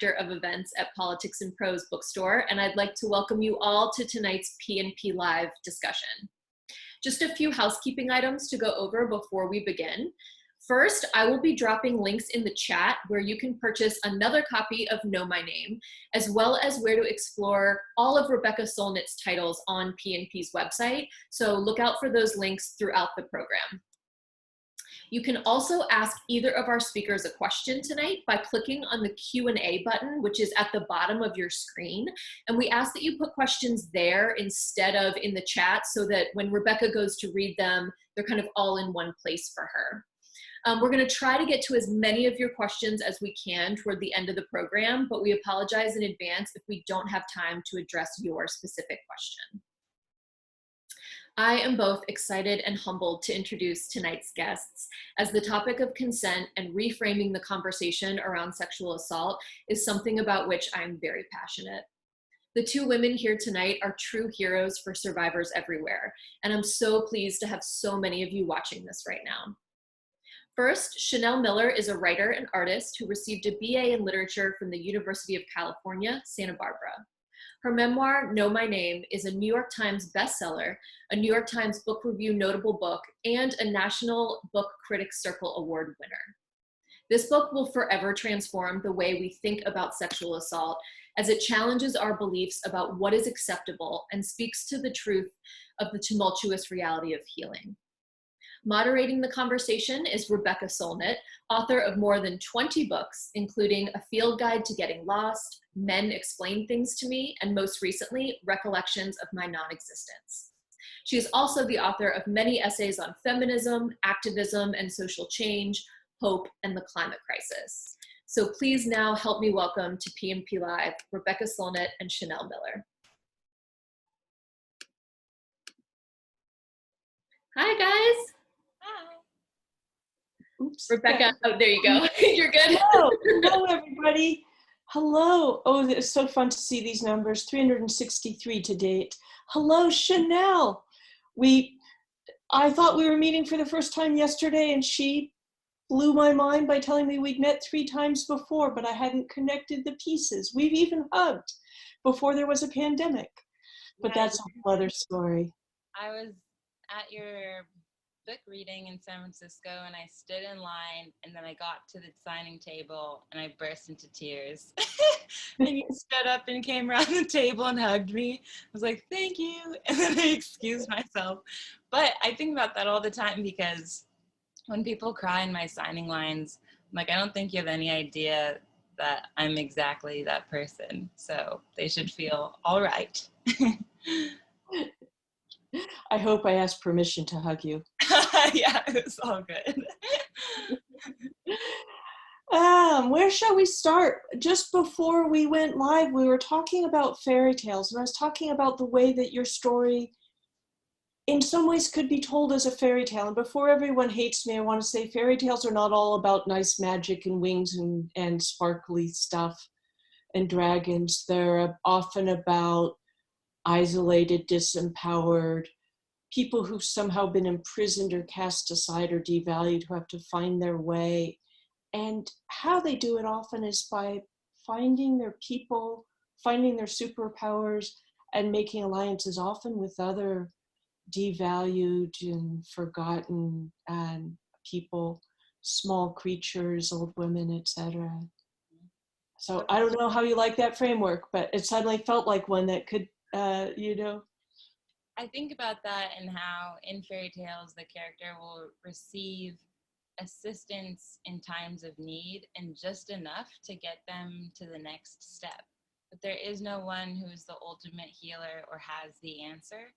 Director of Events at Politics and Prose Bookstore, and I'd like to welcome you all to tonight's PNP Live discussion. Just a few housekeeping items to go over before we begin. First, I will be dropping links in the chat where you can purchase another copy of Know My Name, as well as where to explore all of Rebecca Solnit's titles on PNP's website, so look out for those links throughout the program. You can also ask either of our speakers a question tonight by clicking on the Q&A button, which is at the bottom of your screen. And we ask that you put questions there instead of in the chat so that when Rebecca goes to read them, they're kind of all in one place for her. We're going to try to get to as many of your questions as we can toward the end of the program, but we apologize in advance if we don't have time to address your specific question. I am both excited and humbled to introduce tonight's guests, as the topic of consent and reframing the conversation around sexual assault is something about which I am very passionate. The two women here tonight are true heroes for survivors everywhere, and I'm so pleased to have so many of you watching this right now. First, Chanel Miller is a writer and artist who received a BA in literature from the University of California, Santa Barbara. Her memoir, Know My Name, is a New York Times bestseller, a New York Times Book Review notable book, and a National Book Critics Circle Award winner. This book will forever transform the way we think about sexual assault, as it challenges our beliefs about what is acceptable and speaks to the truth of the tumultuous reality of healing. Moderating the conversation is Rebecca Solnit, author of more than 20 books, including A Field Guide to Getting Lost, Men Explain Things to Me, and most recently, Recollections of My Non-Existence. She is also the author of many essays on feminism, activism, and social change, hope, and the climate crisis. So please now help me welcome to PNP Live, Rebecca Solnit and Chanel Miller. Hi, guys. Oops. Rebecca, oh, there you go. You're good. Hello, everybody. Hello. Oh, it's so fun to see these numbers, 363 to date. Hello, Chanel. I thought we were meeting for the first time yesterday, and she blew my mind by telling me we'd met 3 times before, but I hadn't connected the pieces. We've even hugged before there was a pandemic, but that's a whole other story. I was at your book reading in San Francisco, and I stood in line, and then I got to the signing table and I burst into tears. And you stood up and came around the table and hugged me. I was like, thank you. And then I excused myself. But I think about that all the time, because when people cry in my signing lines, I'm like, I don't think you have any idea that I'm exactly that person. So they should feel all right. I hope I asked permission to hug you. Yeah, it was all good. Where shall we start? Just before we went live, we were talking about fairy tales, and I was talking about the way that your story in some ways could be told as a fairy tale. And before everyone hates me, I want to say fairy tales are not all about nice magic and wings and sparkly stuff and dragons. They're often about isolated, disempowered people who've somehow been imprisoned or cast aside or devalued, who have to find their way. And how they do it often is by finding their people, finding their superpowers, and making alliances often with other devalued and forgotten people, small creatures, old women, etc. So I don't know how you like that framework, but it suddenly felt like one that could, I think about that and how in fairy tales the character will receive assistance in times of need and just enough to get them to the next step. But there is no one who's the ultimate healer or has the answer.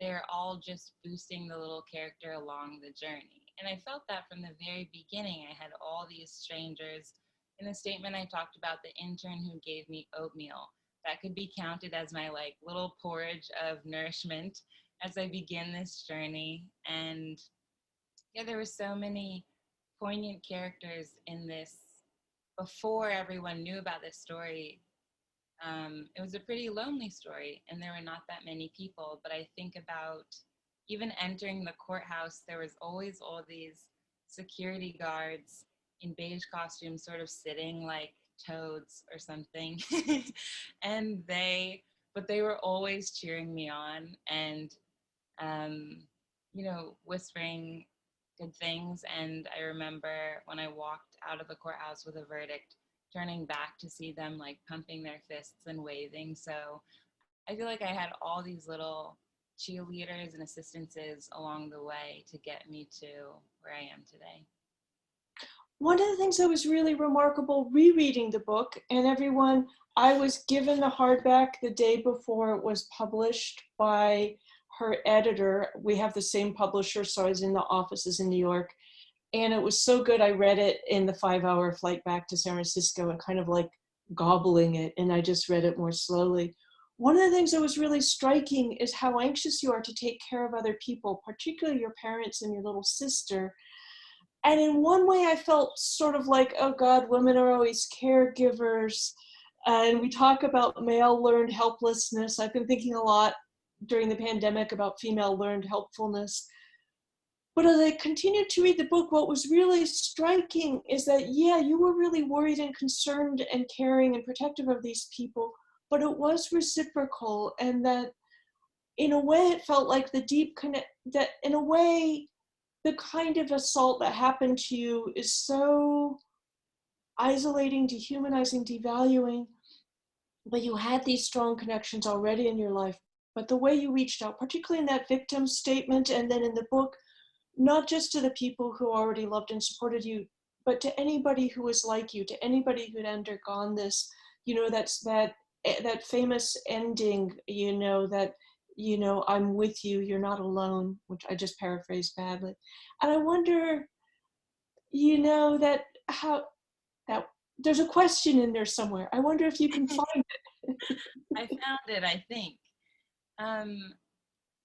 They're all just boosting the little character along the journey. And I felt that from the very beginning. I had all these strangers. In the statement, I talked about the intern who gave me oatmeal. That could be counted as my little porridge of nourishment as I begin this journey. And yeah, there were so many poignant characters in this before everyone knew about this story. It was a pretty lonely story, and there were not that many people. But I think about even entering the courthouse, there was always all these security guards in beige costumes sort of sitting toads or something. And but they were always cheering me on and, whispering good things. And I remember when I walked out of the courthouse with a verdict, turning back to see them like pumping their fists and waving. So I feel like I had all these little cheerleaders and assistances along the way to get me to where I am today. One of the things that was really remarkable rereading the book, and everyone, I was given the hardback the day before it was published by her editor. We have the same publisher, so I was in the offices in New York. And it was so good, I read it in the 5-hour flight back to San Francisco and kind of like gobbling it, and I just read it more slowly. One of the things that was really striking is how anxious you are to take care of other people, particularly your parents and your little sister. And in one way, I felt sort of like, oh God, women are always caregivers. And we talk about male learned helplessness. I've been thinking a lot during the pandemic about female learned helpfulness. But as I continued to read the book, what was really striking is that, yeah, you were really worried and concerned and caring and protective of these people, but it was reciprocal. And that in a way, it felt like the deep connect, that in a way, the kind of assault that happened to you is so isolating, dehumanizing, devaluing, but you had these strong connections already in your life. But the way you reached out, particularly in that victim statement and then in the book, not just to the people who already loved and supported you, but to anybody who was like you, to anybody who'd undergone this, that's that famous ending, that, I'm with you, you're not alone, which I just paraphrased badly. And I wonder, that that there's a question in there somewhere. I wonder if you can find it. I found it, I think.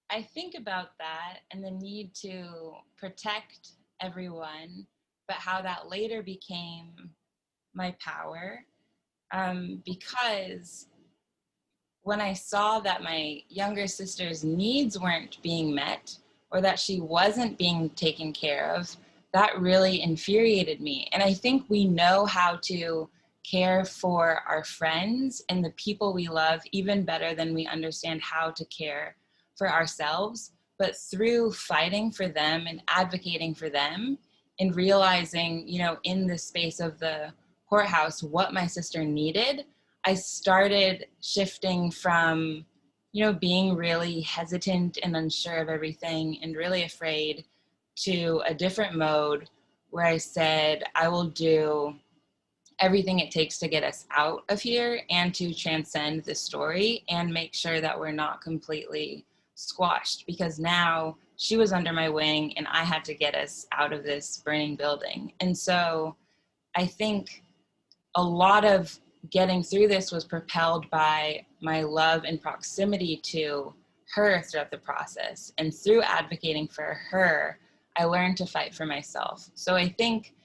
I think about that and the need to protect everyone, but how that later became my power. Because when I saw that my younger sister's needs weren't being met or that she wasn't being taken care of, that really infuriated me. And I think we know how to care for our friends and the people we love even better than we understand how to care for ourselves. But through fighting for them and advocating for them and realizing, in the space of the courthouse, what my sister needed, I started shifting from, being really hesitant and unsure of everything and really afraid to a different mode where I said, I will do everything it takes to get us out of here and to transcend the story and make sure that we're not completely squashed, because now she was under my wing and I had to get us out of this burning building. And so I think a lot of getting through this was propelled by my love and proximity to her throughout the process. And through advocating for her, I learned to fight for myself. So I think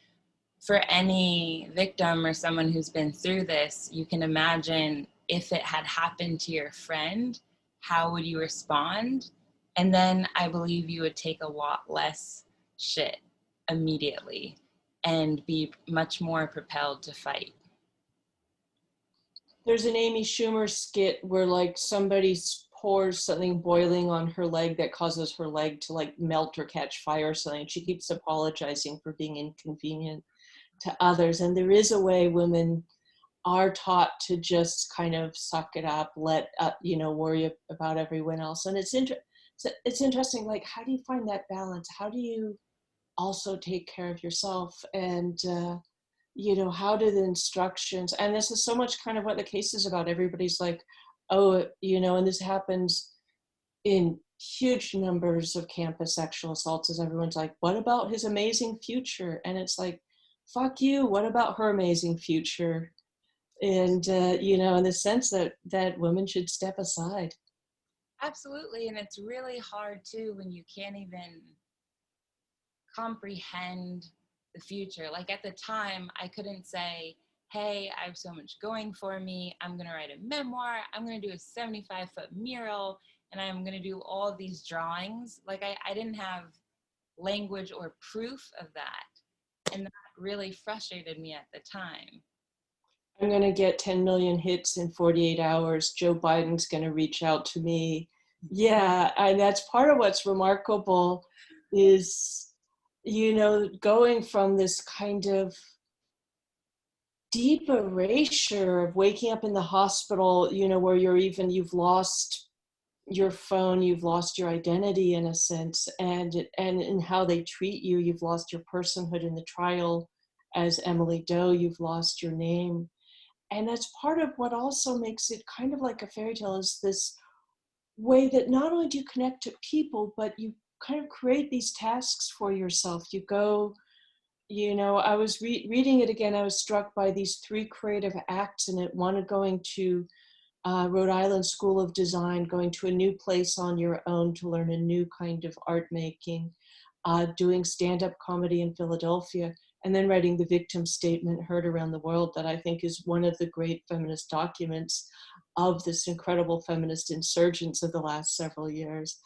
for any victim or someone who's been through this, you can imagine if it had happened to your friend, how would you respond? And then I believe you would take a lot less shit immediately and be much more propelled to fight. There's an Amy Schumer skit where like somebody pours something boiling on her leg that causes her leg to like melt or catch fire or something. She keeps apologizing for being inconvenient to others. And there is a way women are taught to just kind of suck it up, let worry about everyone else. And it's interesting, like, how do you find that balance? How do you also take care of yourself? And how do the instructions, and this is so much kind of what the case is about. Everybody's like, oh, and this happens in huge numbers of campus sexual assaults, as everyone's like, what about his amazing future? And it's like, fuck you, what about her amazing future? And, in the sense that women should step aside. Absolutely. And it's really hard too when you can't even comprehend the future. Like at the time, I couldn't say, hey, I have so much going for me. I'm going to write a memoir. I'm going to do a 75-foot mural. And I'm going to do all of these drawings. Like I didn't have language or proof of that. And that really frustrated me at the time. I'm going to get 10 million hits in 48 hours. Joe Biden's going to reach out to me. Yeah, and that's part of what's remarkable is, you know, going from this kind of deep erasure of waking up in the hospital, you know, where you've lost your phone, you've lost your identity in a sense, and in how they treat you, you've lost your personhood in the trial. As Emily Doe, you've lost your name. And that's part of what also makes it kind of like a fairy tale, is this way that not only do you connect to people, but you kind of create these tasks for yourself. You go, you know, I was reading it again, I was struck by these 3 creative acts in it. One, going to Rhode Island School of Design, going to a new place on your own to learn a new kind of art making, doing stand-up comedy in Philadelphia, and then writing the victim statement heard around the world, that I think is one of the great feminist documents of this incredible feminist insurgence of the last several years.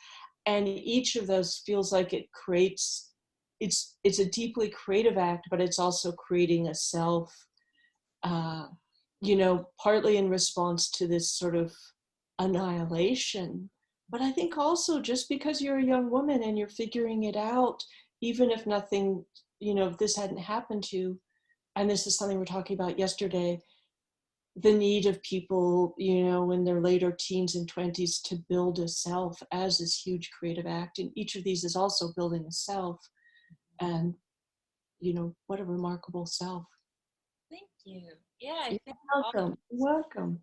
And each of those feels like it creates, it's a deeply creative act, but it's also creating a self, you know, partly in response to this sort of annihilation. But I think also just because you're a young woman and you're figuring it out, even if nothing, you know, if this hadn't happened to you, and this is something we're talking about yesterday, the need of people, you know, in their later teens and 20s to build a self as this huge creative act. And each of these is also building a self. And, you know, what a remarkable self. Thank you. Yeah, I You're think welcome. Welcome.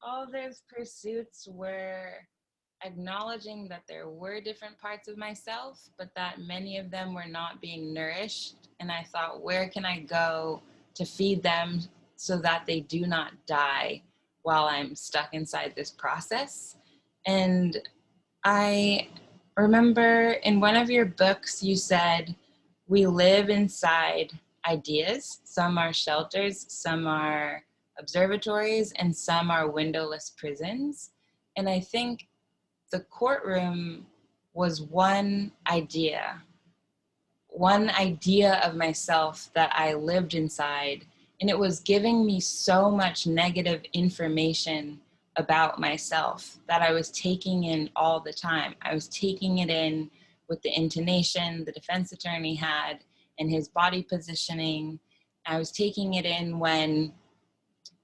all those pursuits were acknowledging that there were different parts of myself, but that many of them were not being nourished. And I thought, where can I go to feed them so that they do not die while I'm stuck inside this process? And I remember in one of your books, you said, we live inside ideas. Some are shelters, some are observatories, and some are windowless prisons. And I think the courtroom was one idea of myself that I lived inside. And it was giving me so much negative information about myself that I was taking in all the time. I was taking it in with the intonation the defense attorney had and his body positioning. I was taking it in when,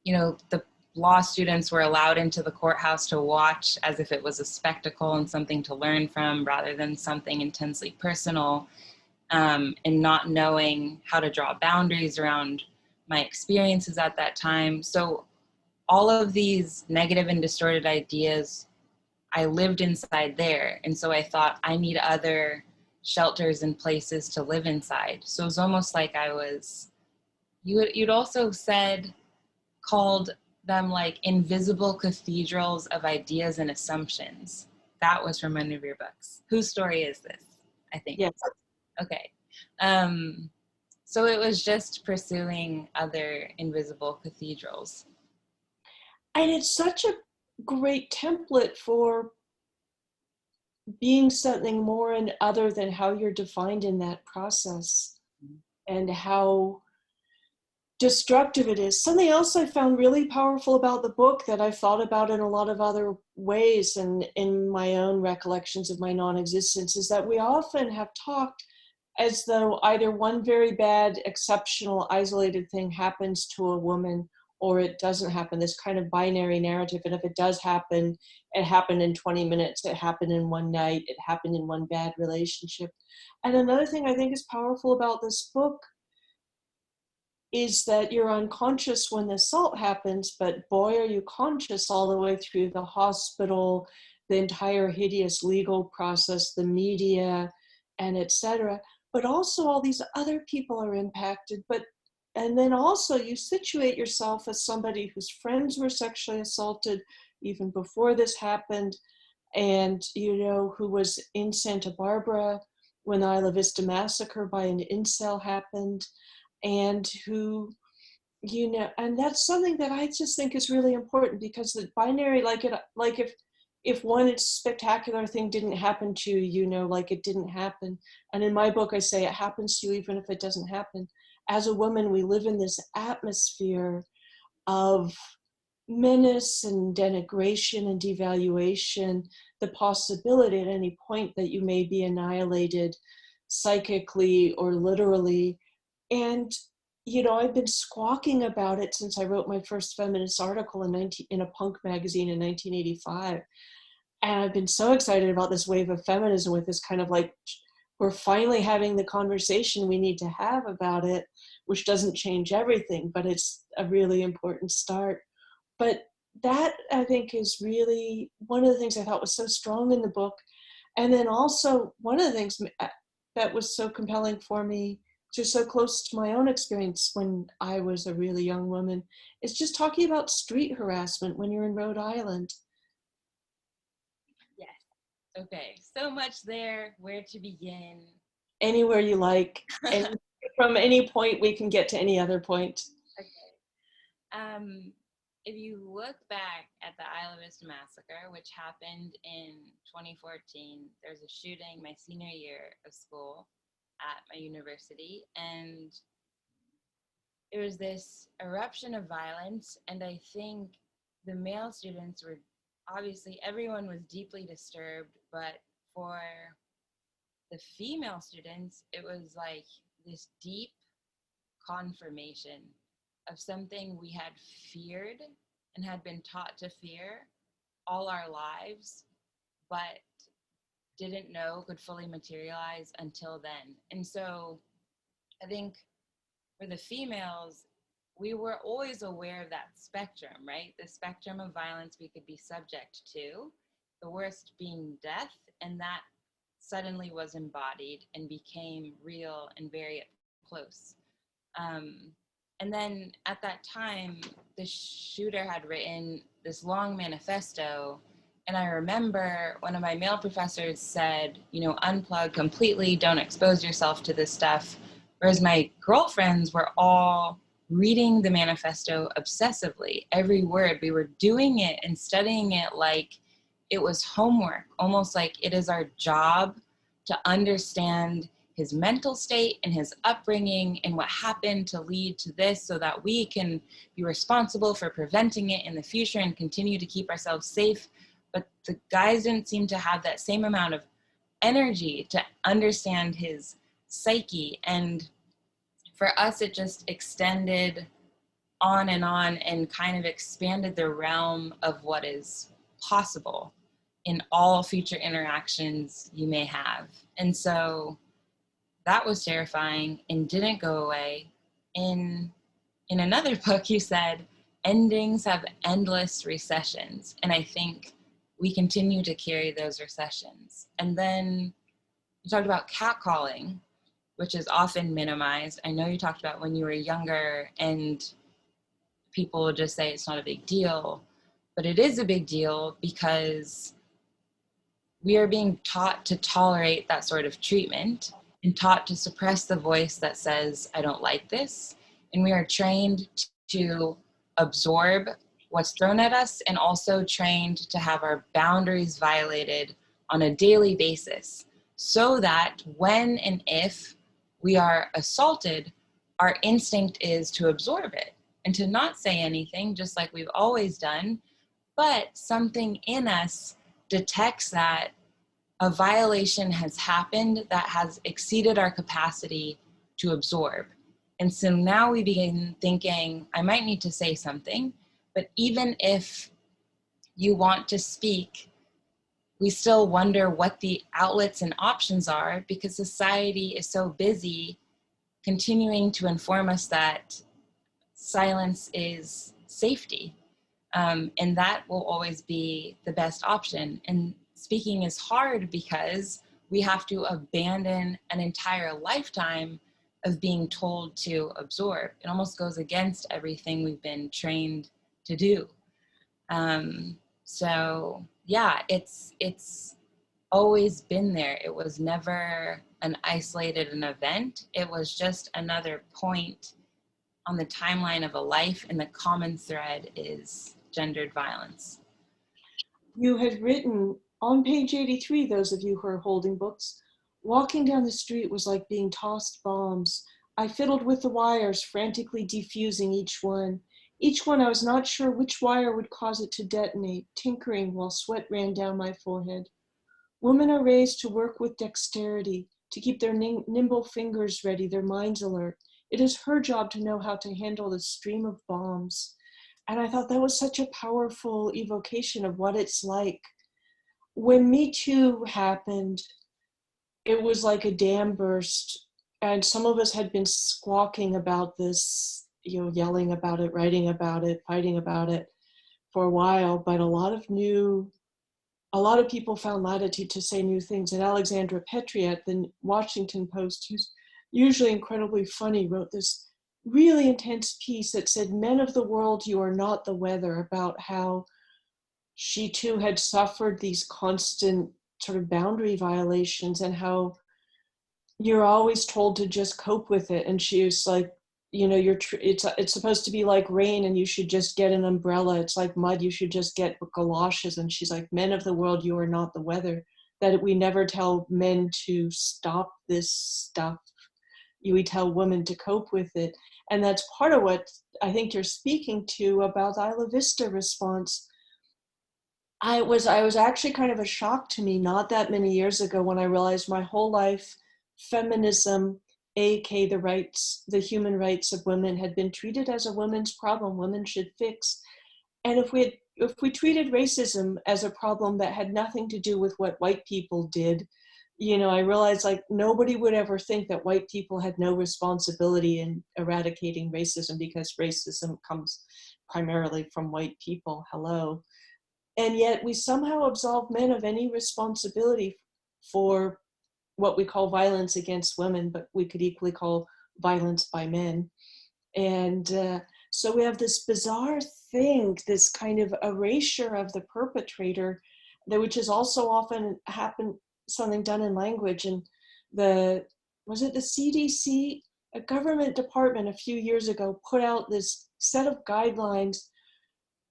you know, the law students were allowed into the courthouse to watch as if it was a spectacle and something to learn from rather than something intensely personal, and not knowing how to draw boundaries around my experiences at that time. So all of these negative and distorted ideas, I lived inside there. And so I thought, I need other shelters and places to live inside. So it was almost like I was, you'd also said, called them like invisible cathedrals of ideas and assumptions. That was from one of your books. Whose story is this? I think. Yes. Okay. So it was just pursuing other invisible cathedrals. And it's such a great template for being something more and other than how you're defined in that process, and how destructive it is. Something else I found really powerful about the book that I've thought about in a lot of other ways and in my own recollections of my non-existence is that we often have talked as though either one very bad, exceptional, isolated thing happens to a woman or it doesn't happen, this kind of binary narrative. And if it does happen, it happened in 20 minutes, it happened in one night, it happened in one bad relationship. And another thing I think is powerful about this book is that you're unconscious when the assault happens, but boy, are you conscious all the way through the hospital, the entire hideous legal process, the media, and etc. But also all these other people are impacted. And then also you situate yourself as somebody whose friends were sexually assaulted even before this happened, and you know, who was in Santa Barbara when the Islamist Massacre by an incel happened, and who, you know, and that's something that I just think is really important, because the binary, like if one spectacular thing didn't happen to you, you know, like it didn't happen. And in my book, I say it happens to you even if it doesn't happen. As a woman, we live in this atmosphere of menace and denigration and devaluation, the possibility at any point that you may be annihilated psychically or literally. And, you know, I've been squawking about it since I wrote my first feminist article in a punk magazine in 1985. And I've been so excited about this wave of feminism with this kind of like, we're finally having the conversation we need to have about it, which doesn't change everything, but it's a really important start. But that, I think, is really one of the things I thought was so strong in the book. And then also one of the things that was so compelling for me, just so close to my own experience when I was a really young woman, is just talking about street harassment when you're in Rhode Island. Yes. Okay. So much there. Where to begin? Anywhere you like. And from any point, we can get to any other point. Okay. If you look back at the Islamist Massacre, which happened in 2014, there was a shooting my senior year of school at my university, and it was this eruption of violence, and I think the male students were, obviously everyone was deeply disturbed, but for the female students, it was like this deep confirmation of something we had feared and had been taught to fear all our lives, but didn't know could fully materialize until then. And so I think for the females, we were always aware of that spectrum, right? The spectrum of violence we could be subject to, the worst being death, and that suddenly was embodied and became real and very close. And then at that time, the shooter had written this long manifesto. And I remember one of my male professors said, you know, unplug completely, don't expose yourself to this stuff. Whereas my girlfriends were all reading the manifesto obsessively, every word. We were doing it and studying it like it was homework, almost like it is our job to understand his mental state and his upbringing and what happened to lead to this so that we can be responsible for preventing it in the future and continue to keep ourselves safe. But the guys didn't seem to have that same amount of energy to understand his psyche. And for us, it just extended on and kind of expanded the realm of what is possible in all future interactions you may have. And so that was terrifying and didn't go away. In another book, you said, endings have endless recessions. And I think we continue to carry those recessions. And then you talked about catcalling, which is often minimized. I know you talked about when you were younger and people would just say it's not a big deal, but it is a big deal because we are being taught to tolerate that sort of treatment and taught to suppress the voice that says, I don't like this. And we are trained to absorb what's thrown at us and also trained to have our boundaries violated on a daily basis so that when and if we are assaulted, our instinct is to absorb it and to not say anything, just like we've always done. But something in us detects that a violation has happened that has exceeded our capacity to absorb. And so now we begin thinking, I might need to say something, but even if you want to speak, we still wonder what the outlets and options are because society is so busy continuing to inform us that silence is safety. And that will always be the best option. And speaking is hard because we have to abandon an entire lifetime of being told to absorb. It almost goes against everything we've been trained to do. So yeah, it's always been there. It was never an isolated event. It was just another point on the timeline of a life, and the common thread is gendered violence. You had written on page 83, those of you who are holding books, walking down the street was like being tossed bombs. I fiddled with the wires, frantically defusing each one. Each one I was not sure which wire would cause it to detonate, tinkering while sweat ran down my forehead. Women are raised to work with dexterity, to keep their nimble fingers ready, their minds alert. It is her job to know how to handle the stream of bombs. And I thought that was such a powerful evocation of what it's like. When Me Too happened, it was like a dam burst, and some of us had been squawking about this, yelling about it, writing about it, fighting about it for a while, but a lot of people found latitude to say new things. And Alexandra Petri at the Washington Post, who's usually incredibly funny, wrote this really intense piece that said, "Men of the world, you are not the weather," about how she too had suffered these constant sort of boundary violations and how you're always told to just cope with it. And she was like, it's supposed to be like rain and you should just get an umbrella. It's like mud, you should just get galoshes. And she's like, "Men of the world, you are not the weather." That we never tell men to stop this stuff. We tell women to cope with it. And that's part of what I think you're speaking to about the Isla Vista response. I was actually kind of a shock to me not that many years ago when I realized my whole life feminism, aka the human rights of women, had been treated as a women's problem. Women should fix. And if we treated racism as a problem that had nothing to do with what white people did, I realized like nobody would ever think that white people had no responsibility in eradicating racism because racism comes primarily from white people. Hello. And yet we somehow absolve men of any responsibility for what we call violence against women, but we could equally call violence by men. And so we have this bizarre thing, this kind of erasure of the perpetrator, which is also often something done in language. And was it the CDC, a government department a few years ago, put out this set of guidelines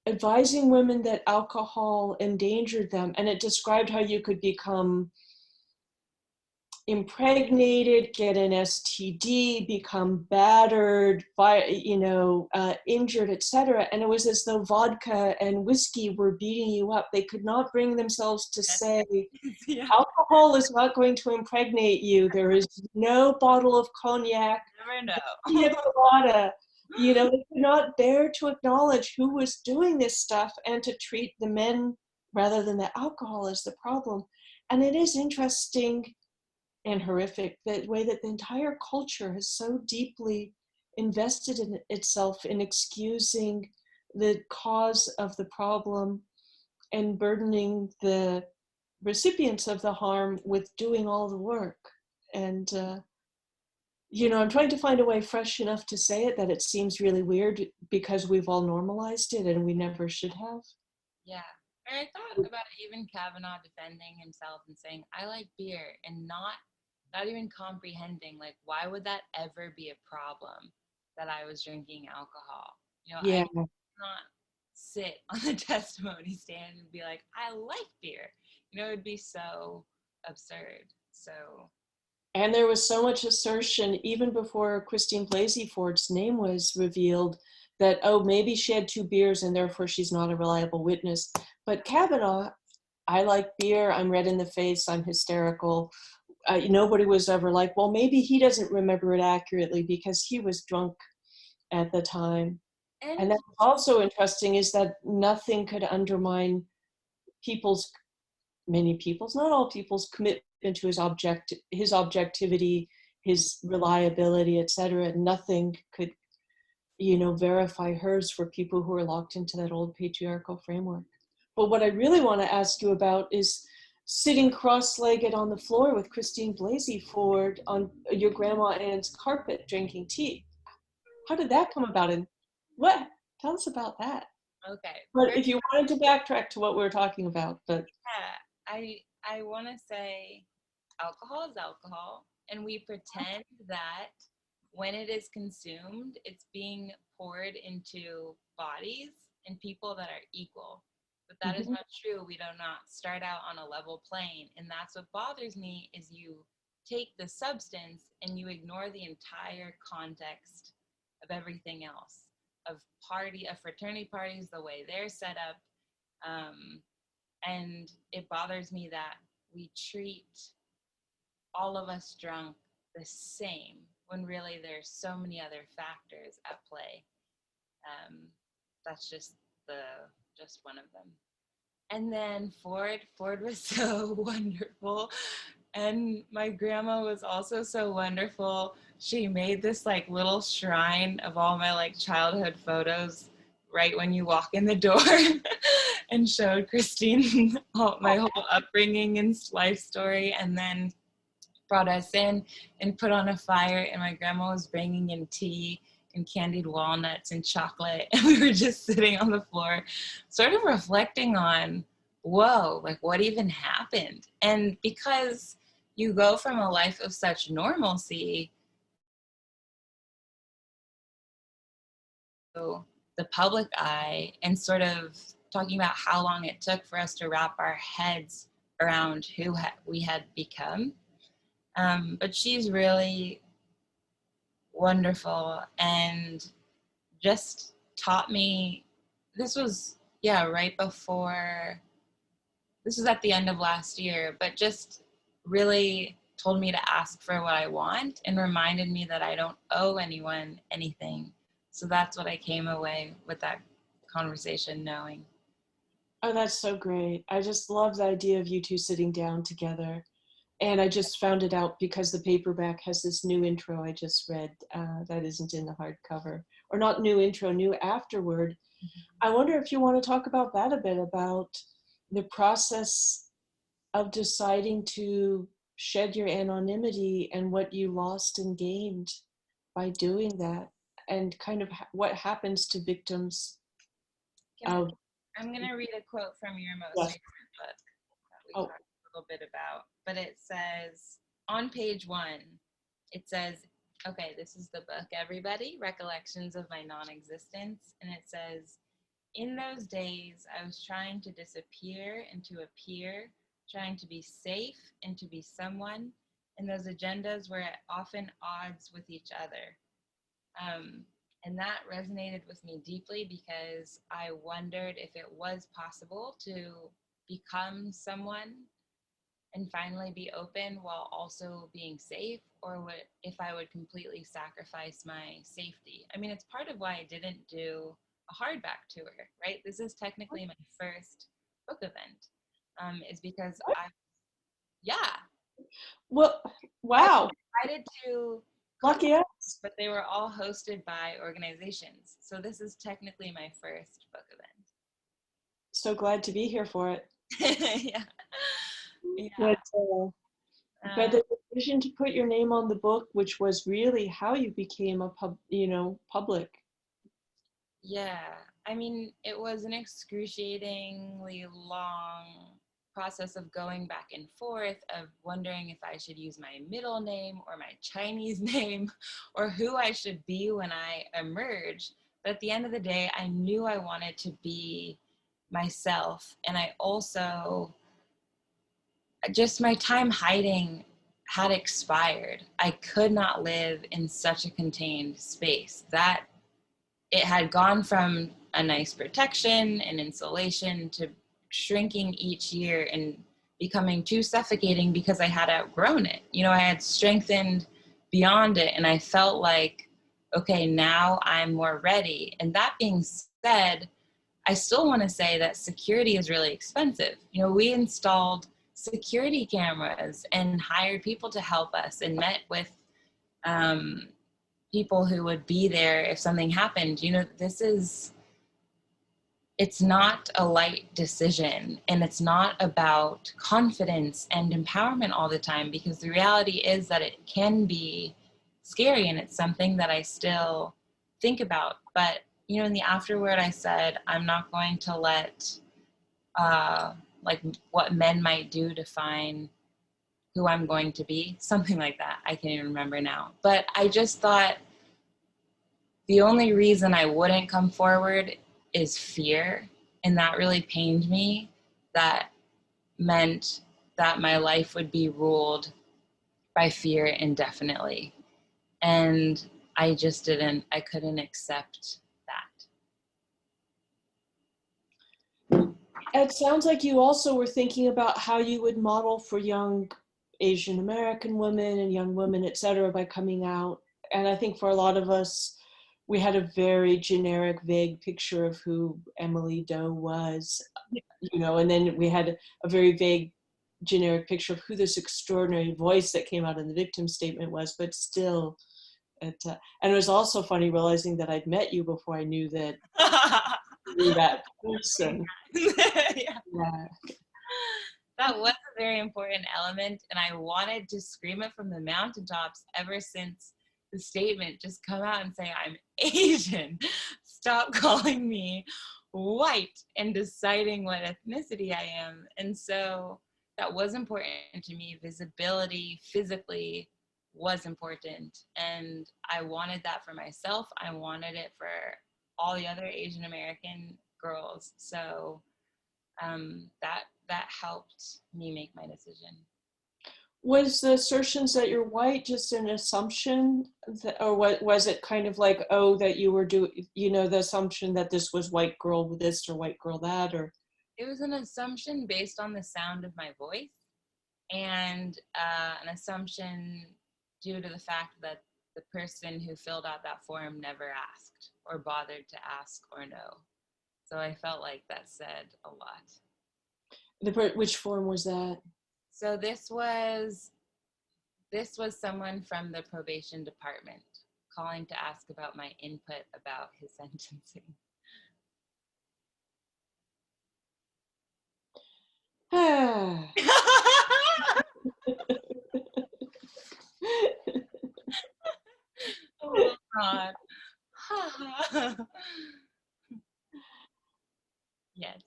advising women that alcohol endangered them. And it described how you could become impregnated, get an STD, become battered, injured, etc. And it was as though vodka and whiskey were beating you up. They could not bring themselves to say, Yeah. alcohol is not going to impregnate you. There is no bottle of cognac, Never know. pina colada. They could not bear to acknowledge who was doing this stuff and to treat the men rather than the alcohol as the problem. And it is interesting and horrific the way that the entire culture has so deeply invested in itself in excusing the cause of the problem and burdening the recipients of the harm with doing all the work. And I'm trying to find a way fresh enough to say it that it seems really weird because we've all normalized it and we never should have. Yeah. And I thought about even Kavanaugh defending himself and saying, "I like beer," and not even comprehending, like, why would that ever be a problem that I was drinking alcohol? Yeah. I cannot sit on the testimony stand and be like, "I like beer." It would be so absurd. So. And there was so much assertion even before Christine Blasey Ford's name was revealed that, oh, maybe she had 2 beers and therefore she's not a reliable witness. But Kavanaugh, "I like beer, I'm red in the face, I'm hysterical." Nobody was ever like, well, maybe he doesn't remember it accurately because he was drunk at the time. And that's also interesting is that nothing could undermine many people's, not all people's commitment to his objectivity, his reliability, etc. Nothing could, verify hers for people who are locked into that old patriarchal framework. But what I really want to ask you about is sitting cross-legged on the floor with Christine Blasey Ford on your grandma Ann's carpet drinking tea. How did that come about? And what? Tell us about that. Okay. But if you wanted to backtrack to what we were talking about, but yeah, I want to say alcohol is alcohol, and we pretend that when it is consumed, it's being poured into bodies and people that are equal. But that is not true. We do not start out on a level plane. And that's what bothers me is you take the substance and you ignore the entire context of everything else. fraternity parties, the way they're set up. And it bothers me that we treat all of us drunk the same when really there's so many other factors at play. That's just one of them. And then Ford was so wonderful. And my grandma was also so wonderful. She made this like little shrine of all my like childhood photos right when you walk in the door and showed Christine my whole upbringing and life story, and then brought us in and put on a fire, and my grandma was bringing in tea and candied walnuts and chocolate, and we were just sitting on the floor sort of reflecting on, whoa, like what even happened? And because you go from a life of such normalcy to the public eye and sort of talking about how long it took for us to wrap our heads around who we had become. But she's really wonderful and just taught me, this was at the end of last year, but just really told me to ask for what I want and reminded me that I don't owe anyone anything. So that's what I came away with that conversation knowing. Oh, that's so great. I just love the idea of you two sitting down together. And I just found it out because the paperback has this new intro I just read that isn't in the hardcover. Or not new intro, new afterword. Mm-hmm. I wonder if you want to talk about that a bit, about the process of deciding to shed your anonymity and what you lost and gained by doing that, and kind of what happens to victims. I'm going to read a quote from your most recent book that we talked a little bit about, but it says, on page 1, it says, okay, this is the book, everybody, Recollections of My Non-Existence, and it says, in those days, I was trying to disappear and to appear, trying to be safe and to be someone, and those agendas were at often odds with each other. And that resonated with me deeply because I wondered if it was possible to become someone and finally be open while also being safe, or if I would completely sacrifice my safety. I mean, it's part of why I didn't do a hardback tour, right? This is technically my first book event, is because Well, wow. I decided to, lucky us. but they were all hosted by organizations. So this is technically my first book event. So glad to be here for it. Yeah. But the decision to put your name on the book, which was really how you became a public. Yeah, I mean, it was an excruciatingly long process of going back and forth, of wondering if I should use my middle name or my Chinese name or who I should be when I emerge. But at the end of the day, I knew I wanted to be myself. And I also, just my time hiding had expired. I could not live in such a contained space. That it had gone from a nice protection and insulation to shrinking each year and becoming too suffocating because I had outgrown it. You know, I had strengthened beyond it, and I felt like, okay, now I'm more ready. And that being said, I still want to say that security is really expensive. You know, we installed security cameras and hired people to help us and met with people who would be there if something happened. You know, it's not a light decision, and it's not about confidence and empowerment all the time, because the reality is that it can be scary, and it's something that I still think about. But, you know, in the afterword, I said, I'm not going to let like what men might do define who I'm going to be, something like that. I can't even remember now. But I just thought the only reason I wouldn't come forward is fear. And that really pained me. That meant that my life would be ruled by fear indefinitely. And I couldn't accept that. It sounds like you also were thinking about how you would model for young Asian American women and young women, et cetera, by coming out. And I think for a lot of us, we had a very generic, vague picture of who Emily Doe was, and then we had a very vague, generic picture of who this extraordinary voice that came out in the victim statement was, but still, and it was also funny realizing that I'd met you before I knew that you were that person. Yeah. Yeah. That was a very important element, and I wanted to scream it from the mountaintops ever since the statement, just come out and say, I'm Asian. Stop calling me white and deciding what ethnicity I am. And so that was important to me. Visibility physically was important, and I wanted that for myself. I wanted it for all the other Asian American girls. So that helped me make my decision. Was the assertions that you're white just an assumption, or what was it kind of like, oh, that you were the assumption that this was white girl this or white girl that, or? It was an assumption based on the sound of my voice, and an assumption due to the fact that the person who filled out that form never asked or bothered to ask or know. So I felt like that said a lot. Which form was that? So this was someone from the probation department calling to ask about my input about his sentencing. Oh God. Yes.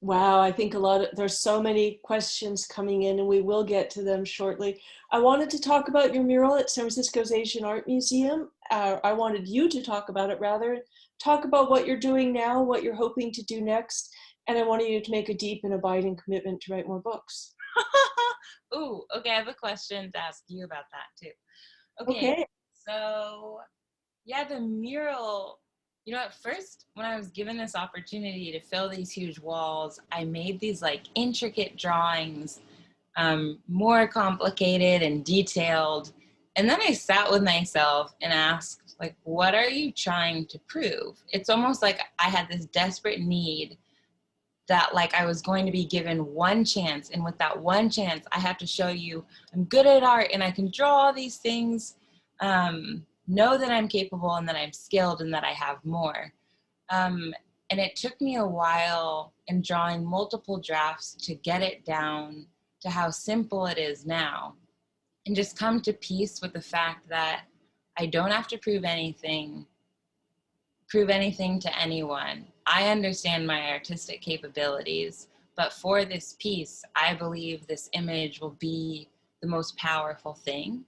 Wow, I think there's so many questions coming in, and we will get to them shortly. I wanted to talk about your mural at San Francisco's Asian Art Museum. I wanted you to talk about it rather. Talk about what you're doing now, what you're hoping to do next, and I wanted you to make a deep and abiding commitment to write more books. Ooh, okay, I have a question to ask you about that too. Okay. So yeah, the mural, at first when I was given this opportunity to fill these huge walls, I made these like intricate drawings, more complicated and detailed. And then I sat with myself and asked, like, what are you trying to prove? It's almost like I had this desperate need that like I was going to be given one chance. And with that one chance, I have to show you I'm good at art and I can draw all these things, know that I'm capable and that I'm skilled and that I have more. And it took me a while in drawing multiple drafts to get it down to how simple it is now, and just come to peace with the fact that I don't have to prove anything to anyone. I understand my artistic capabilities, but for this piece, I believe this image will be the most powerful thing.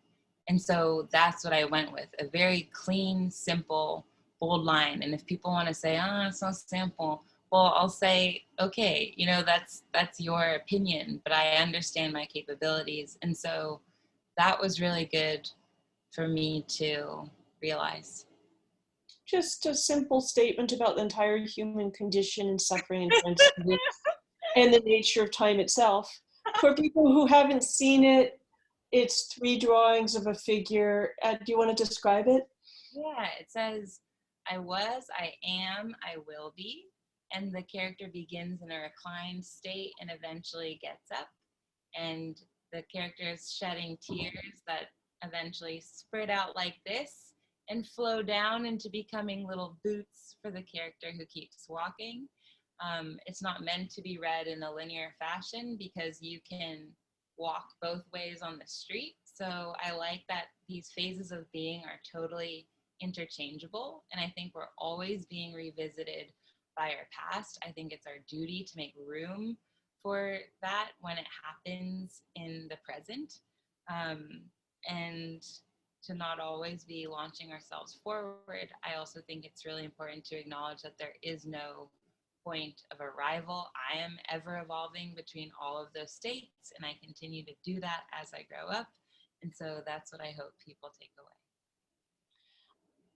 And so that's what I went with, a very clean, simple, bold line. And if people want to say, it's so simple, well, I'll say, okay, that's your opinion, but I understand my capabilities. And so that was really good for me to realize. Just a simple statement about the entire human condition and suffering and transcendence and the nature of time itself. For people who haven't seen it, it's 3 drawings of a figure. Do you want to describe it? Yeah, it says, I was, I am, I will be. And the character begins in a reclined state and eventually gets up. And the character is shedding tears that eventually spread out like this and flow down into becoming little boots for the character who keeps walking. It's not meant to be read in a linear fashion because you can walk both ways on the street. So I like that these phases of being are totally interchangeable. And I think we're always being revisited by our past. I think it's our duty to make room for that when it happens in the present. And to not always be launching ourselves forward. I also think it's really important to acknowledge that there is no point of arrival. I am ever evolving between all of those states, and I continue to do that as I grow up. And so that's what I hope people take away.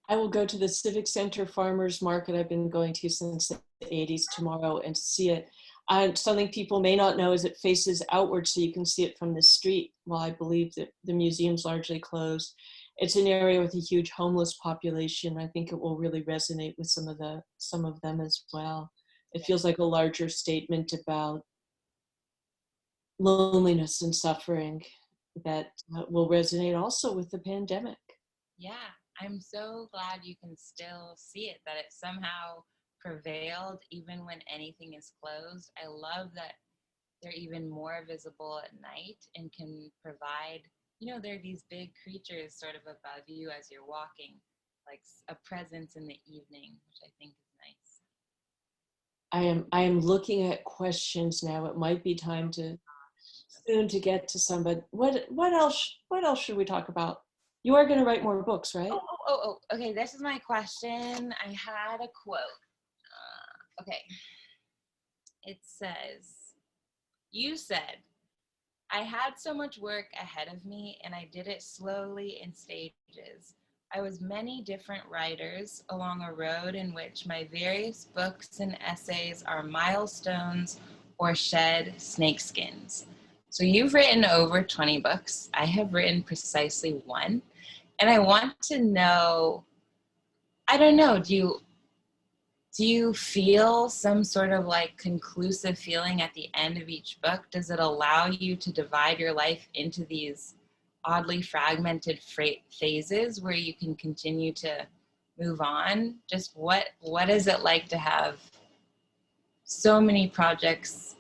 I will go to the Civic Center Farmers Market I've been going to since the 80s tomorrow and see it. Something people may not know is it faces outward, so you can see it from the street, while I believe that the museum's largely closed. It's an area with a huge homeless population. I think it will really resonate with some of them as well. It feels like a larger statement about loneliness and suffering that will resonate also with the pandemic. Yeah, I'm so glad you can still see it, that it somehow prevailed even when anything is closed. I love that they're even more visible at night and can provide, there are these big creatures sort of above you as you're walking, like a presence in the evening, which I think is nice. I am looking at questions now. It might be time to soon to get to some, but what else should we talk about? You are going to write more books, right? Okay, this is my question. I had a quote. Okay. It says, "You said, I had so much work ahead of me and I did it slowly in stages. I was many different writers along a road in which my various books and essays are milestones or shed snakeskins." So you've written over 20 books. I have written precisely one. And I want to know, I don't know, do you feel some sort of like conclusive feeling at the end of each book? Does it allow you to divide your life into these oddly fragmented phases where you can continue to move on? Just what is it like to have so many projects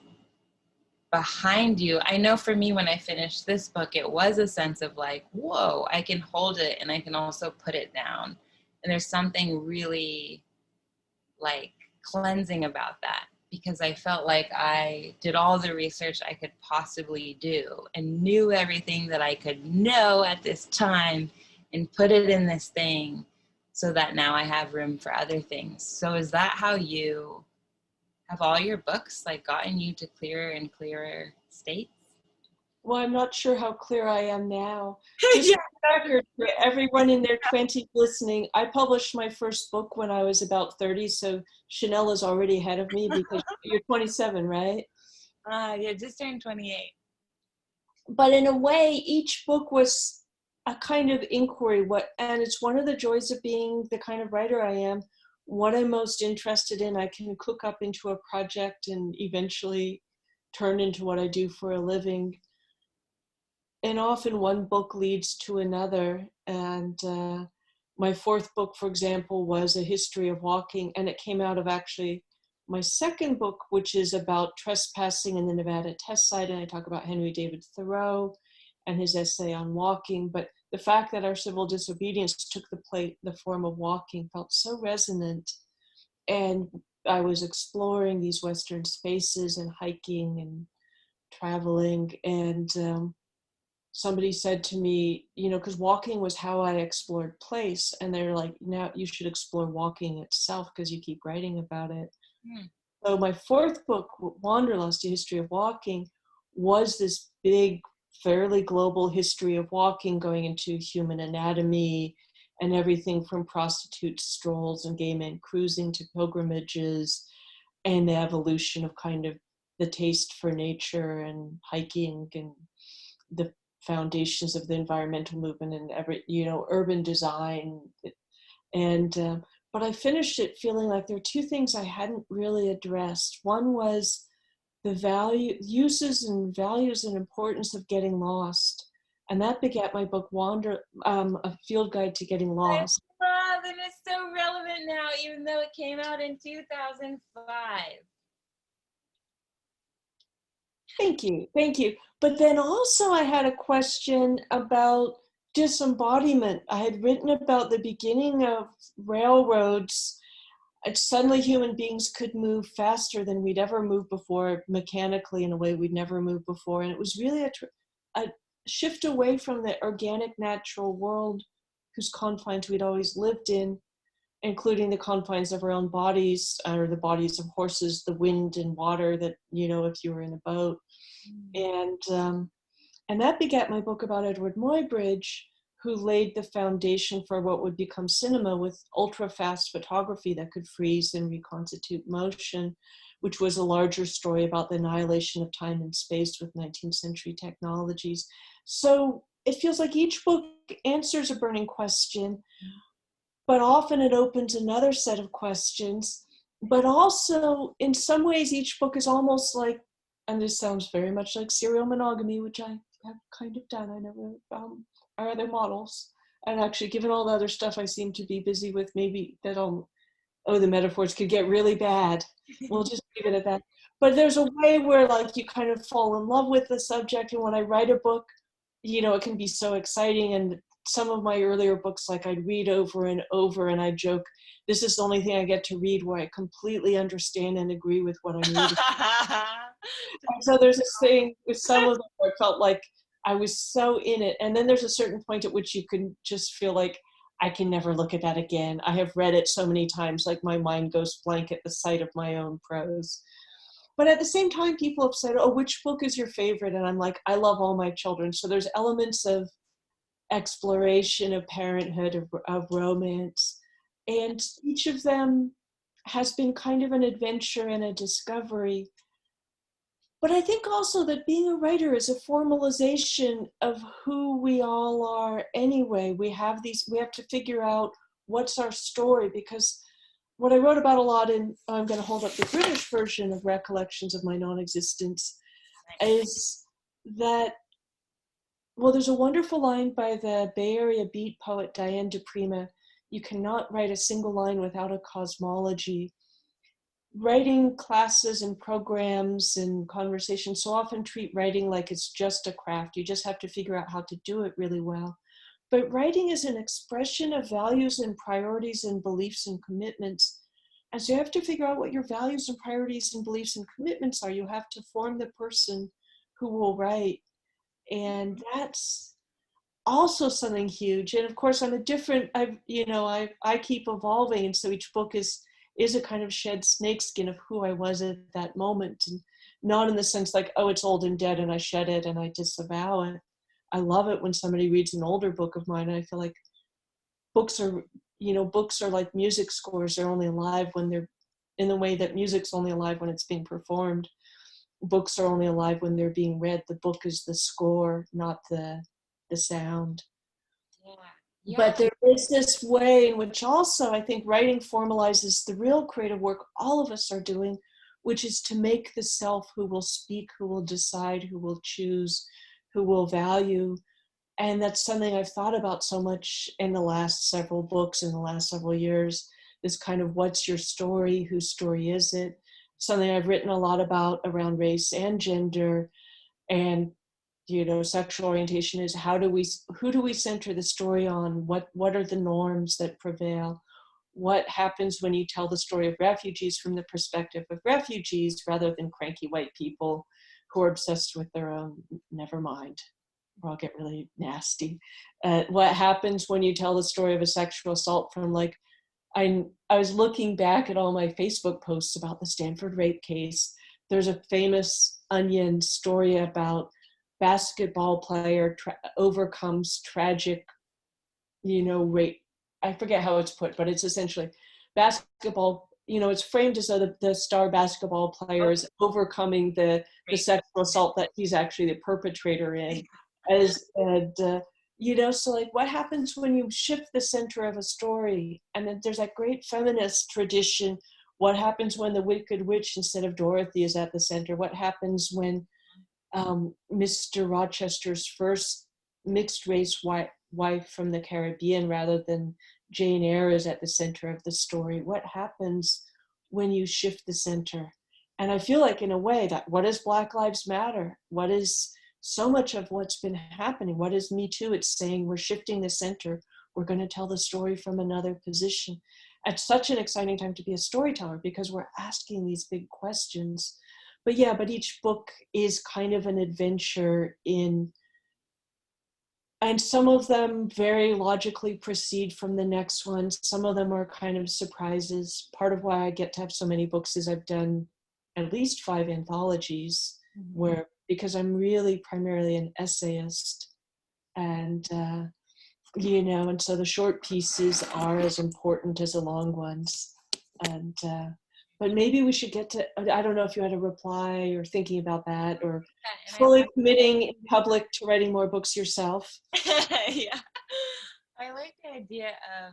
behind you? I know for me, when I finished this book, it was a sense of like, whoa, I can hold it and I can also put it down. And there's something really like cleansing about that, because I felt like I did all the research I could possibly do and knew everything that I could know at this time and put it in this thing so that now I have room for other things. So is that how you have all your books like gotten you to clearer and clearer states? Well, I'm not sure how clear I am now. Just for the record, for everyone in their 20s listening, I published my first book when I was about 30, so Chanel is already ahead of me because you're 27, right? Yeah, just turned 28. But in a way, each book was a kind of inquiry. And it's one of the joys of being the kind of writer I am. What I'm most interested in, I can cook up into a project and eventually turn into what I do for a living. And often one book leads to another. And my fourth book, for example, was a history of walking, and it came out of actually my second book, which is about trespassing in the Nevada test site, and I talk about Henry David Thoreau and his essay on walking. But the fact that our civil disobedience took the form of walking felt so resonant. And I was exploring these Western spaces and hiking and traveling, and somebody said to me, because walking was how I explored place, and they're like, now you should explore walking itself because you keep writing about it. So my fourth book, Wanderlust, A History of Walking, was this big, fairly global history of walking, going into human anatomy and everything from prostitute strolls and gay men cruising to pilgrimages, and the evolution of kind of the taste for nature and hiking and the foundations of the environmental movement and urban design. And but I finished it feeling like there were two things I hadn't really addressed. One was the uses and values and importance of getting lost, and that begat my book A Field Guide to Getting Lost. I love, and it's so relevant now, even though it came out in 2005. Thank you. But then also I had a question about disembodiment. I had written about the beginning of railroads. Suddenly human beings could move faster than we'd ever moved before, mechanically in a way we'd never moved before. And it was really a shift away from the organic natural world whose confines we'd always lived in, including the confines of our own bodies, or the bodies of horses, the wind and water that, if you were in a boat. And that begat my book about Edward Muybridge, who laid the foundation for what would become cinema with ultra-fast photography that could freeze and reconstitute motion, which was a larger story about the annihilation of time and space with 19th century technologies. So it feels like each book answers a burning question, but often it opens another set of questions. But also, in some ways, each book is almost like, and this sounds very much like serial monogamy, which I have kind of done. I never, our other models. And actually, given all the other stuff I seem to be busy with, maybe that'll, the metaphors could get really bad. We'll just leave it at that. But there's a way where like you kind of fall in love with the subject. And when I write a book, it can be so exciting. And some of my earlier books, like I'd read over and over, and I joke, this is the only thing I get to read where I completely understand and agree with what I'm reading. And so there's this thing with some of them where I felt like I was so in it. And then there's a certain point at which you can just feel like, I can never look at that again. I have read it so many times, like my mind goes blank at the sight of my own prose. But at the same time, people have said, oh, which book is your favorite? And I'm like, I love all my children. So there's elements of exploration, of parenthood, of romance. And each of them has been kind of an adventure and a discovery. But I think also that being a writer is a formalization of who we all are anyway. We have to figure out what's our story, because what I wrote about a lot in, I'm going to hold up the British version of Recollections of My Non-Existence, is that, well, there's a wonderful line by the Bay Area beat poet Diane DePrima, you cannot write a single line without a cosmology. Writing classes and programs and conversations so often treat writing like it's just a craft. You just have to figure out how to do it really well. But writing is an expression of values and priorities and beliefs and commitments. And so you have to figure out what your values and priorities and beliefs and commitments are. You have to form the person who will write. And that's also something huge. And of course, I keep evolving. And so each book is a kind of shed snakeskin of who I was at that moment, and not in the sense like, oh, it's old and dead and I shed it and I disavow it. I love it when somebody reads an older book of mine, and I feel like books are like music scores. They're only alive when they're, in the way that music's only alive when it's being performed. Books are only alive when they're being read. The book is the score, not the sound. Yeah. Yeah. But there is this way in which also I think writing formalizes the real creative work all of us are doing, which is to make the self who will speak, who will decide, who will choose, who will value. And that's something I've thought about so much in the last several books, in the last several years, this kind of what's your story, whose story is it? Something I've written a lot about around race and gender, and sexual orientation is who do we center the story on? What are the norms that prevail? What happens when you tell the story of refugees from the perspective of refugees rather than cranky white people who are obsessed with their own, never mind, or I'll get really nasty. What happens when you tell the story of a sexual assault from like, I was looking back at all my Facebook posts about the Stanford rape case. There's a famous Onion story about basketball player overcomes tragic, rape. I forget how it's put, but it's essentially basketball, it's framed as though the star basketball player is overcoming the sexual assault that he's actually the perpetrator in. So like what happens when you shift the center of a story? And then there's that great feminist tradition. What happens when the Wicked Witch instead of Dorothy is at the center? What happens when Mr. Rochester's first mixed race wife from the Caribbean rather than Jane Eyre is at the center of the story? What happens when you shift the center? And I feel like in a way that what is Black Lives Matter? What is so much of what's been happening? What is Me Too? It's saying we're shifting the center. We're going to tell the story from another position. It's such an exciting time to be a storyteller because we're asking these big questions. But each book is kind of an adventure and some of them very logically proceed from the next one. Some of them are kind of surprises. Part of why I get to have so many books is I've done at least 5 anthologies because I'm really primarily an essayist. And and so the short pieces are as important as the long ones. And but maybe we should get to, I don't know if you had a reply or thinking about that, or Yeah, fully committing in public to writing more books yourself. yeah. I like the idea of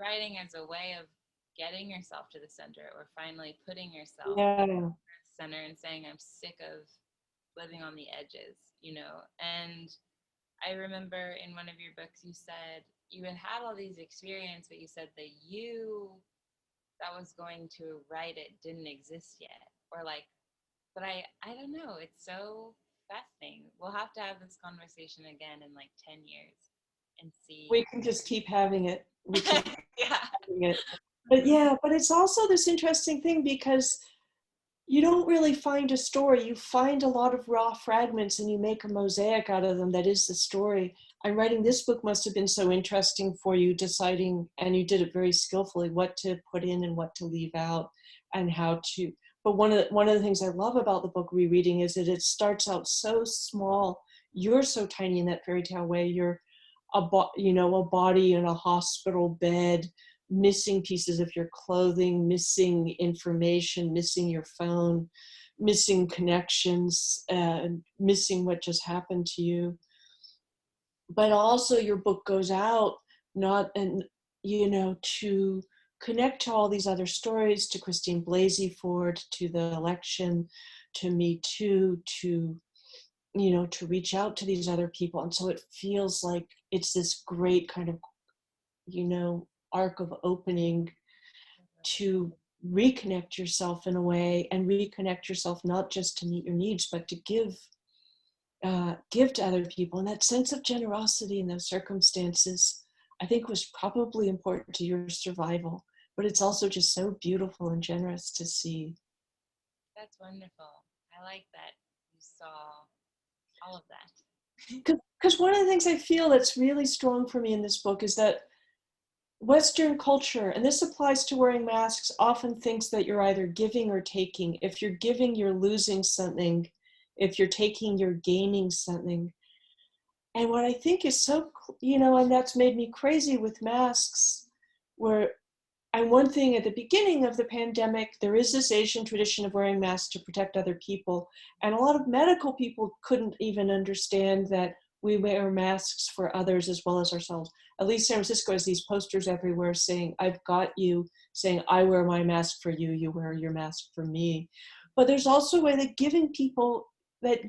writing as a way of getting yourself to the center, or finally putting yourself Yeah. at the center and saying, I'm sick of living on the edges, And I remember in one of your books, you said you had all these experiences, but you said the you that was going to write it didn't exist yet. Or like, but I don't know. It's so fascinating. We'll have to have this conversation again in like 10 years and see. We can just keep having it. We keep Yeah. having it. But yeah, but it's also this interesting thing, because you don't really find a story. You find a lot of raw fragments and you make a mosaic out of them that is the story. And writing this book must have been so interesting for you, deciding, and you did it very skillfully, what to put in and what to leave out and how to. But one of the things I love about the book rereading is that it starts out so small. You're so tiny in that fairy tale way. You're a body in a hospital bed, missing pieces of your clothing, missing information, missing your phone, missing connections, missing what just happened to you. But also your book goes out to connect to all these other stories, to Christine Blasey Ford, to the election, to Me Too, to reach out to these other people. And so it feels like it's this great kind of, arc of opening to reconnect yourself in a way, and reconnect yourself not just to meet your needs, but to give to other people. And that sense of generosity in those circumstances, I think, was probably important to your survival. But it's also just so beautiful and generous to see. That's wonderful. I like that you saw all of that. Because one of the things I feel that's really strong for me in this book is that Western culture, and this applies to wearing masks, often thinks that you're either giving or taking. If you're giving, you're losing something. If you're taking, you're gaining something. And what I think is so, and that's made me crazy with masks, and one thing at the beginning of the pandemic, there is this Asian tradition of wearing masks to protect other people. And a lot of medical people couldn't even understand that we wear masks for others as well as ourselves. At least San Francisco has these posters everywhere saying, I've got you, saying, I wear my mask for you, you wear your mask for me. But there's also a way that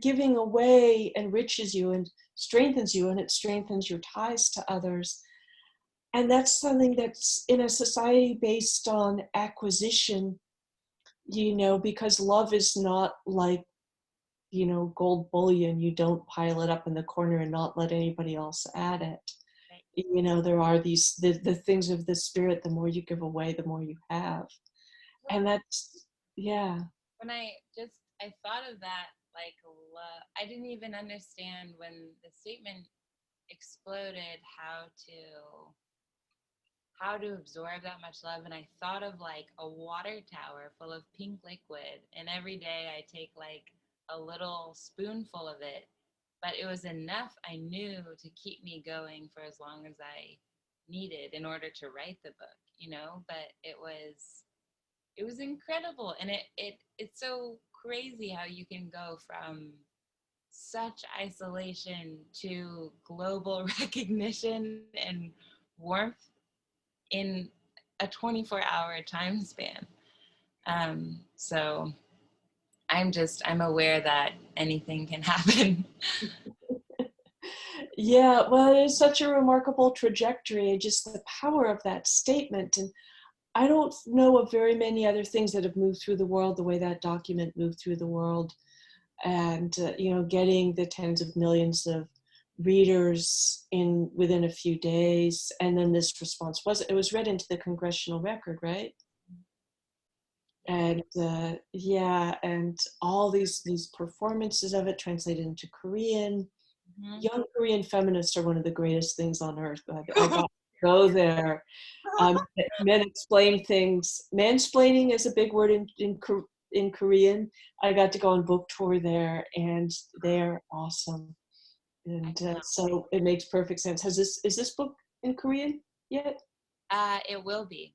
giving away enriches you and strengthens you, and it strengthens your ties to others. And that's something that's in a society based on acquisition, because love is not like, gold bullion. You don't pile it up in the corner and not let anybody else add it. Right. There are the things of the spirit. The more you give away, the more you have. And that's, yeah. When I thought of that, like, I didn't even understand when the statement exploded how to absorb that much love. And I thought of like a water tower full of pink liquid, and every day I take like a little spoonful of it, but it was enough, I knew, to keep me going for as long as I needed in order to write the book, but it was incredible. And it's so crazy how you can go from such isolation to global recognition and warmth in a 24-hour time span. So I'm aware that anything can happen. Yeah, well, it is such a remarkable trajectory, just the power of that statement. And I don't know of very many other things that have moved through the world the way that document moved through the world. And, getting the tens of millions of readers within a few days. And then this response was read into the Congressional Record, right? And and all these performances of it translated into Korean. Mm-hmm. Young Korean feminists are one of the greatest things on earth. I got to go there. Men explain things. Mansplaining is a big word in Korean. I got to go on book tour there, and they're awesome. And so it makes perfect sense. Is this book in Korean yet? It will be.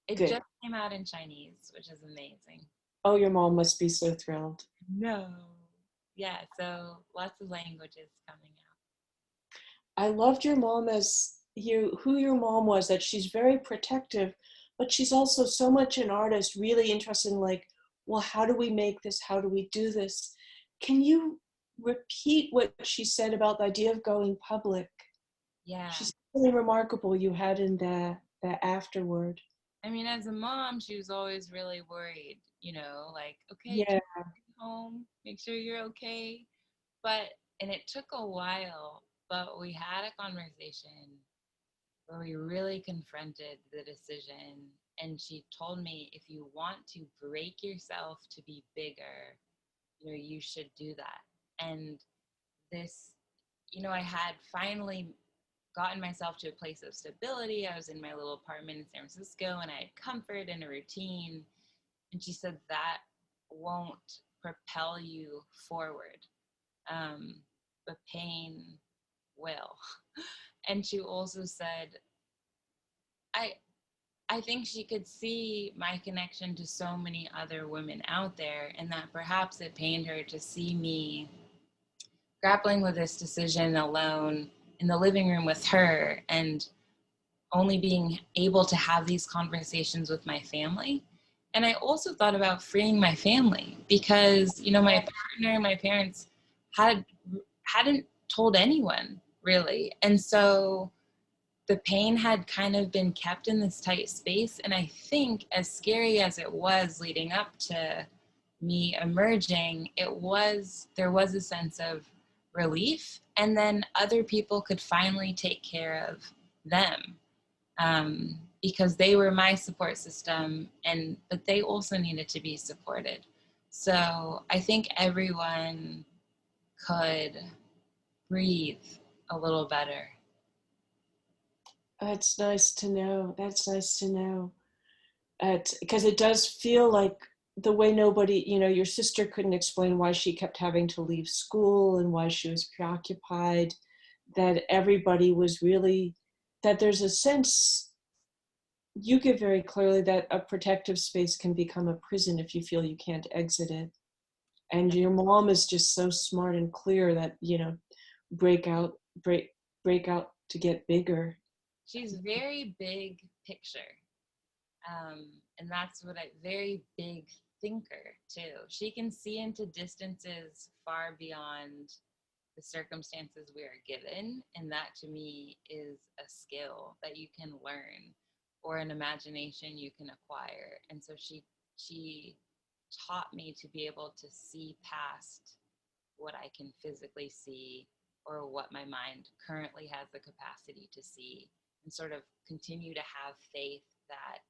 It Good. just came out in Chinese, which is amazing. Oh, your mom must be so thrilled. No. Yeah, so lots of languages coming out. I loved your mom as who your mom was, that she's very protective, but she's also so much an artist, really interested in like, well, how do we make this? How do we do this? Can you repeat what she said about the idea of going public? Yeah. She's really remarkable you had in the afterword. I mean, as a mom, she was always really worried, like, okay, Yeah. home, make sure you're okay. And it took a while, but we had a conversation where we really confronted the decision. And she told me, if you want to break yourself to be bigger, you should do that. And this, I had finally gotten myself to a place of stability. I was in my little apartment in San Francisco and I had comfort and a routine. And she said that won't propel you forward. But pain will. And she also said, I think she could see my connection to so many other women out there, and that perhaps it pained her to see me grappling with this decision alone in the living room with her and only being able to have these conversations with my family. And I also thought about freeing my family because, my partner, my parents hadn't told anyone really. And so the pain had kind of been kept in this tight space. And I think as scary as it was leading up to me emerging, there was a sense of relief. And then other people could finally take care of them. Because they were my support system, but they also needed to be supported. So I think everyone could breathe a little better. That's nice to know. That's nice to know. Because it does feel like the way nobody, your sister couldn't explain why she kept having to leave school and why she was preoccupied, that everybody was really, that there's a sense, you give very clearly that a protective space can become a prison if you feel you can't exit it. And your mom is just so smart and clear that, break out to get bigger. She's very big picture. And that's very big thinker too. She can see into distances far beyond the circumstances we are given. And that to me is a skill that you can learn or an imagination you can acquire. And so she taught me to be able to see past what I can physically see or what my mind currently has the capacity to see, and sort of continue to have faith that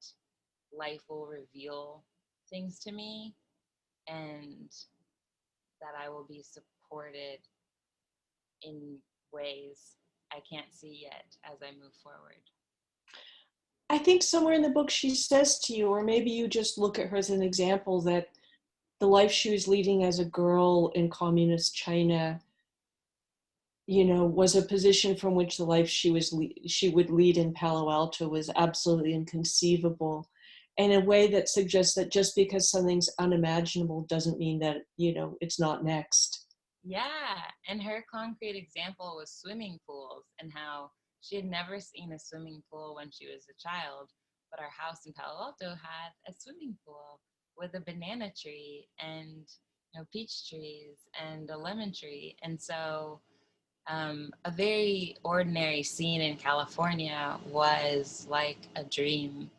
life will reveal things to me and that I will be supported in ways I can't see yet as I move forward. I think somewhere in the book she says to you, or maybe you just look at her as an example, that the life she was leading as a girl in communist China, was a position from which the life she would lead in Palo Alto was absolutely inconceivable, in a way that suggests that just because something's unimaginable doesn't mean that, it's not next. Yeah, and her concrete example was swimming pools and how she had never seen a swimming pool when she was a child, but our house in Palo Alto had a swimming pool with a banana tree and peach trees and a lemon tree. And so a very ordinary scene in California was like a dream.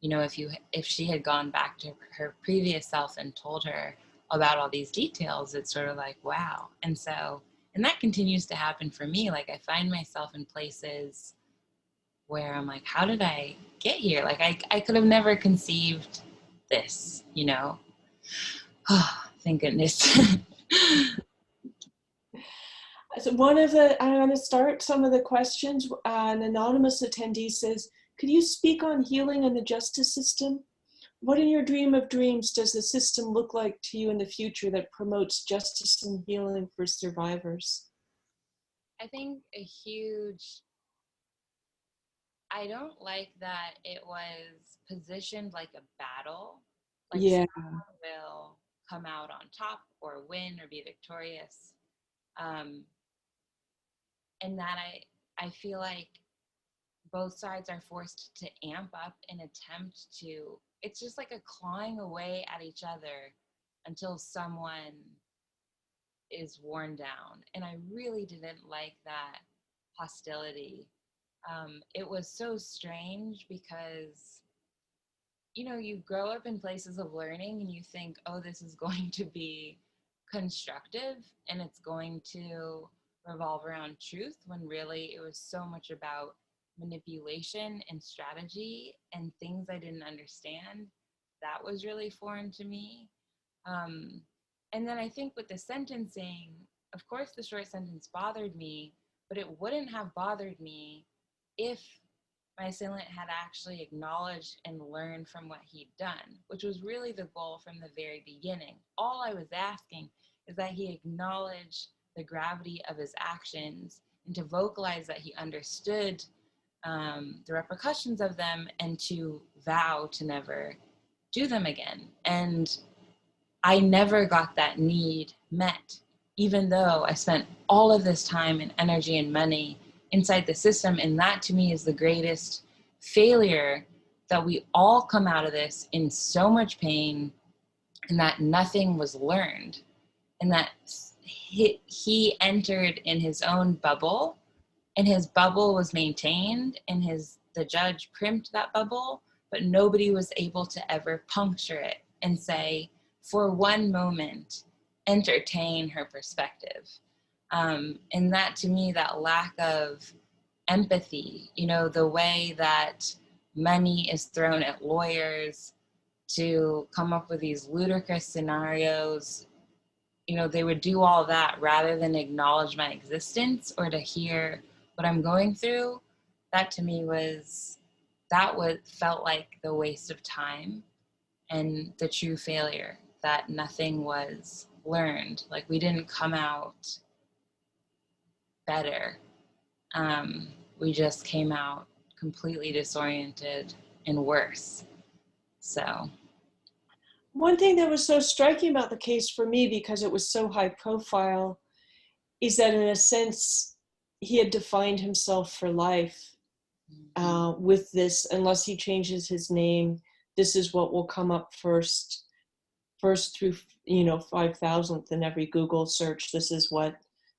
If she had gone back to her previous self and told her about all these details, it's sort of like, wow. And that continues to happen for me. Like I find myself in places where I'm like, how did I get here? Like I could have never conceived this, Oh, thank goodness. So I'm going to start some of the questions. An anonymous attendee says, could you speak on healing and the justice system? What in your dream of dreams does the system look like to you in the future that promotes justice and healing for survivors? I think I don't like that it was positioned like a battle, like Yeah. someone will come out on top or win or be victorious. Um, and that I feel like both sides are forced to amp up and attempt to, it's just like a clawing away at each other until someone is worn down. And I really didn't like that hostility. It was so strange because, you know, you grow up in places of learning and you think, oh, this is going to be constructive and it's going to revolve around truth, when really it was so much about manipulation and strategy and things I didn't understand. That was really foreign to me. Um, and then I think with the sentencing, of course, the short sentence bothered me, but it wouldn't have bothered me if my assailant had actually acknowledged and learned from what he'd done, which was really the goal from the very beginning. All I was asking is that he acknowledge the gravity of his actions and to vocalize that he understood the repercussions of them and to vow to never do them again. And I never got that need met, even though I spent all of this time and energy and money inside the system. And that to me is the greatest failure, that we all come out of this in so much pain and that nothing was learned, and that he entered in his own bubble and his bubble was maintained and the judge primped that bubble, but nobody was able to ever puncture it and say, for one moment, entertain her perspective. And that to me, that lack of empathy, you know, the way that money is thrown at lawyers to come up with these ludicrous scenarios, you know, they would do all that rather than acknowledge my existence or to hear what I'm going through. That to me felt like the waste of time and the true failure, that nothing was learned. Like, we didn't come out better. We just came out completely disoriented and worse. So. One thing that was so striking about the case for me, because it was so high profile, is that in a sense, he had defined himself for life with this. Unless he changes his name, this is what will come up first through, 5,000th in every Google search. This is what,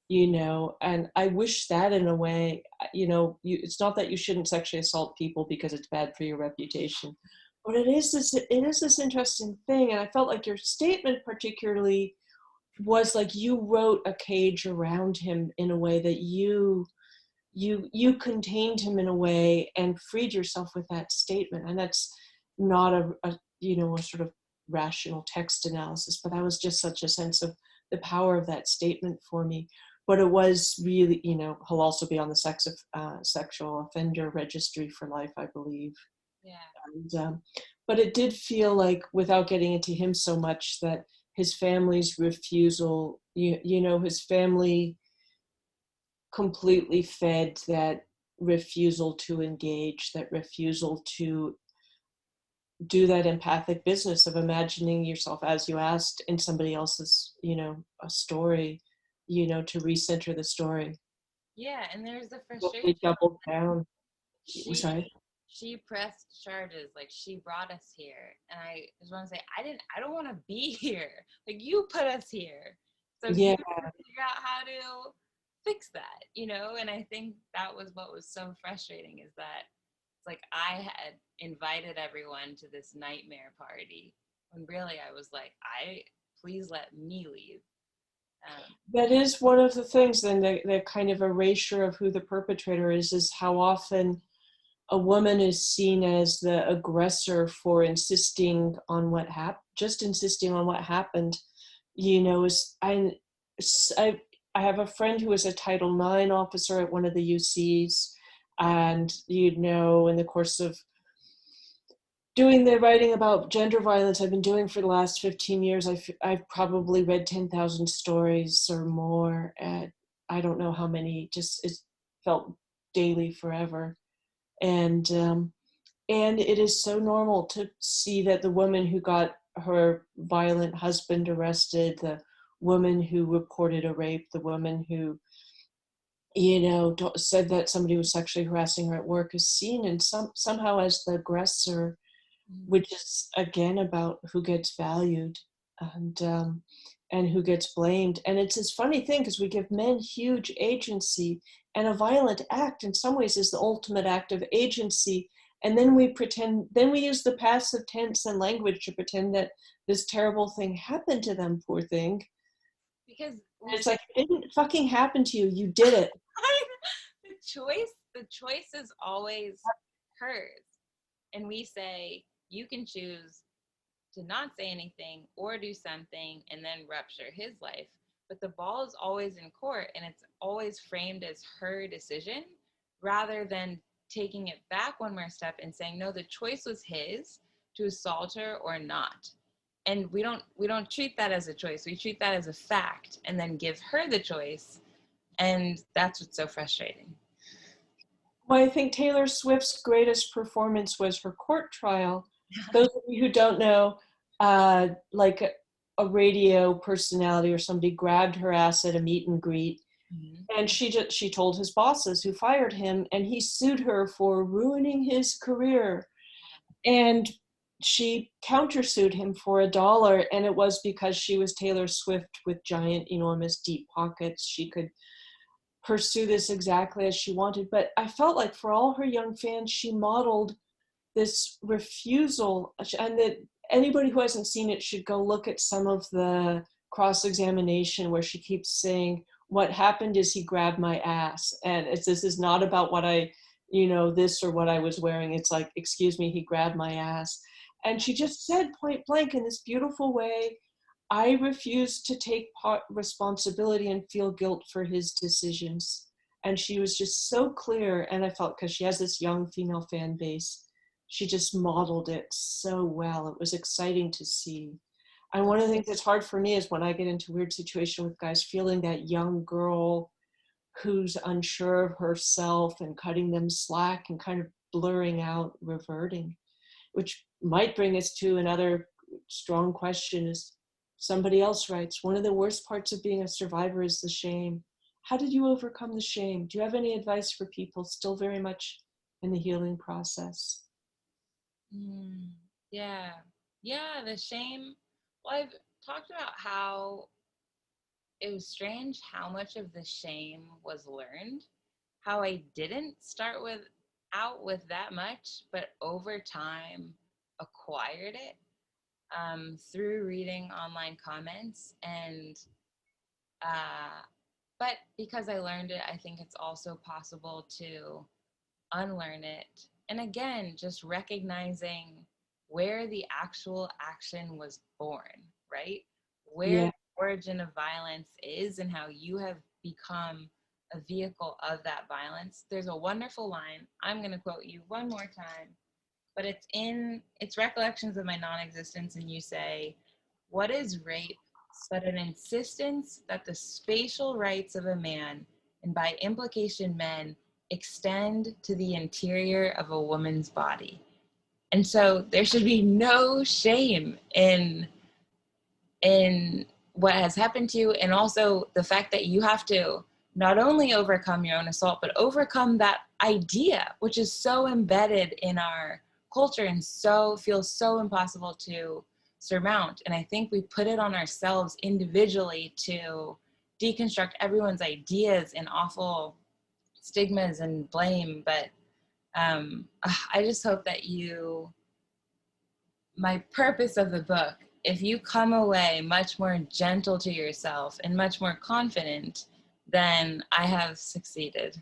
and I wish that in a way, it's not that you shouldn't sexually assault people because it's bad for your reputation, but it is this interesting thing. And I felt like your statement particularly was like you wrote a cage around him in a way that you contained him in a way and freed yourself with that statement. And that's not a sort of rational text analysis, but that was just such a sense of the power of that statement for me. But it was really, he'll also be on the sexual offender registry for life, I believe. Yeah. And, but it did feel like, without getting into him so much, that his family's refusal, his family completely fed that refusal to engage, that refusal to do that empathic business of imagining yourself, as you asked, in somebody else's, a story, to recenter the story. Yeah, and there's the Well, frustration. they doubled down. She she pressed charges, like, she brought us here, and I just want to say, I don't want to be here. Like, you put us here, so Yeah. you figure out how to fix that, And I think that was what was so frustrating, is that it's like I had invited everyone to this nightmare party when really I was like, please let me leave. That is one of the things, then, the kind of erasure of who the perpetrator is how often a woman is seen as the aggressor for insisting on what happened, just insisting on what happened. I have a friend who is a Title IX officer at one of the UCs, and in the course of doing the writing about gender violence I've been doing for the last 15 years, I've probably read 10,000 stories or more I don't know how many, just it felt daily forever. And it is so normal to see that the woman who got her violent husband arrested, the woman who reported a rape, the woman who, said that somebody was sexually harassing her at work is seen and somehow as the aggressor, which is again about who gets valued and who gets blamed. And it's this funny thing because we give men huge agency, and a violent act in some ways is the ultimate act of agency. And then we use the passive tense and language to pretend that this terrible thing happened to them, poor thing. Because It's like, it didn't fucking happen to you, you did it. the choice is always hers. And we say, you can choose to not say anything or do something and then rupture his life. But the ball is always in court, and it's always framed as her decision rather than taking it back one more step and saying, no, the choice was his to assault her or not. And we don't treat that as a choice. We treat that as a fact and then give her the choice. And that's what's so frustrating. Well, I think Taylor Swift's greatest performance was her court trial. Those of you who don't know, like a radio personality or somebody grabbed her ass at a meet and greet, and she told his bosses who fired him, and he sued her for ruining his career. And she countersued him for $1, and it was because she was Taylor Swift with giant, enormous, deep pockets. She could pursue this exactly as she wanted. But I felt like for all her young fans, she modeled this refusal, and that anybody who hasn't seen it should go look at some of the cross-examination where she keeps saying, what happened is he grabbed my ass. And this is not about what this or what I was wearing. It's like, excuse me, he grabbed my ass. And she just said point blank in this beautiful way, I refuse to take responsibility and feel guilt for his decisions. And she was just so clear. And I felt, because she has this young female fan base, she just modeled it so well. It was exciting to see. And one of the things that's hard for me is when I get into weird situation with guys, feeling that young girl who's unsure of herself and cutting them slack and kind of blurring out, reverting, which might bring us to another strong question. Is somebody else writes, one of the worst parts of being a survivor is the shame. How did you overcome the shame? Do you have any advice for people still very much in the healing process? Yeah, the shame. Well, I've talked about how it was strange how much of the shame was learned, how I didn't start out with that much, but over time acquired it through reading online comments. And but because I learned it, I think it's also possible to unlearn it. And again, just recognizing where the actual action was born, right? Where the origin of violence is and how you have become a vehicle of that violence. There's a wonderful line. I'm going to quote you one more time, but it's Recollections of My Non-Existence, and you say, what is rape but an insistence that the spatial rights of a man, and by implication men, extend to the interior of a woman's body? And so there should be no shame in what has happened to you, and also the fact that you have to not only overcome your own assault, but overcome that idea, which is so embedded in our culture and so feels so impossible to surmount. And I think we put it on ourselves individually to deconstruct everyone's ideas and awful stigmas and blame. But I just hope that my purpose of the book, if you come away much more gentle to yourself and much more confident, then I have succeeded.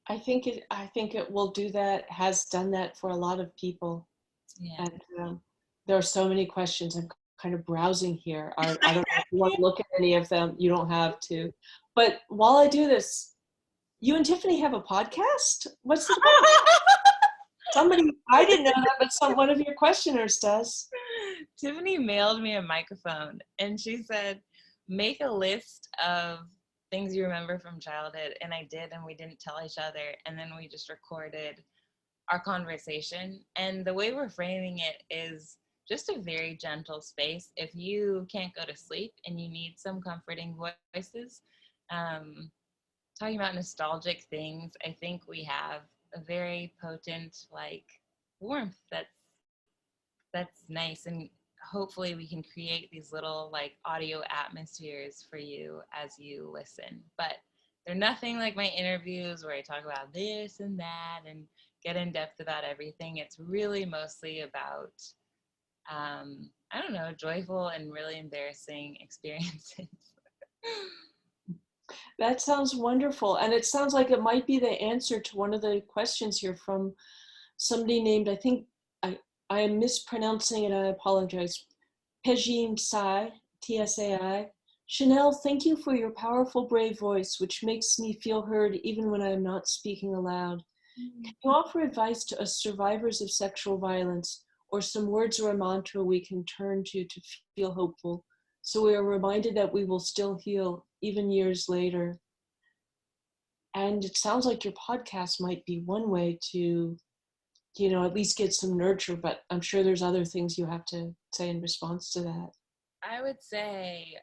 I think it will do that, has done that for a lot of people. Yeah. And there are so many questions. I'm kind of browsing here. I don't know if you want to look at any of them. You don't have to. But while I do this, you and Tiffany have a podcast? What's it about? I didn't know that, but one of your questioners does. Tiffany mailed me a microphone, and she said, make a list of things you remember from childhood. And I did, and we didn't tell each other. And then we just recorded our conversation. And the way we're framing it is just a very gentle space. If you can't go to sleep and you need some comforting voices, talking about nostalgic things, I think we have a very potent like warmth that's nice, and hopefully we can create these little like audio atmospheres for you as you listen. But they're nothing like my interviews where I talk about this and that and get in depth about everything. It's really mostly about I don't know, joyful and really embarrassing experiences. That sounds wonderful. And it sounds like it might be the answer to one of the questions here from somebody named, I think I am mispronouncing it, I apologize, Pejin Sai, Tsai. Chanel, thank you for your powerful, brave voice, which makes me feel heard even when I am not speaking aloud. Can you offer advice to us survivors of sexual violence, or some words or a mantra we can turn to feel hopeful, so we are reminded that we will still heal even years later? And it sounds like your podcast might be one way to, at least get some nurture, but I'm sure there's other things you have to say in response to that. I would say,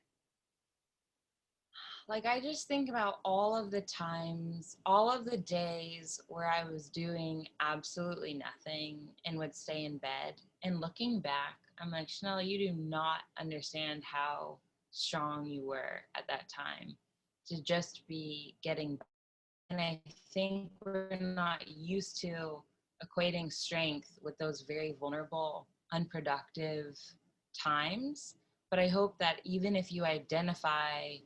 like, I just think about all of the times, all of the days where I was doing absolutely nothing and would stay in bed. And looking back, I'm like, Chanel, you do not understand how strong you were at that time to just be getting by. And I think we're not used to equating strength with those very vulnerable, unproductive times. But I hope that even if you identify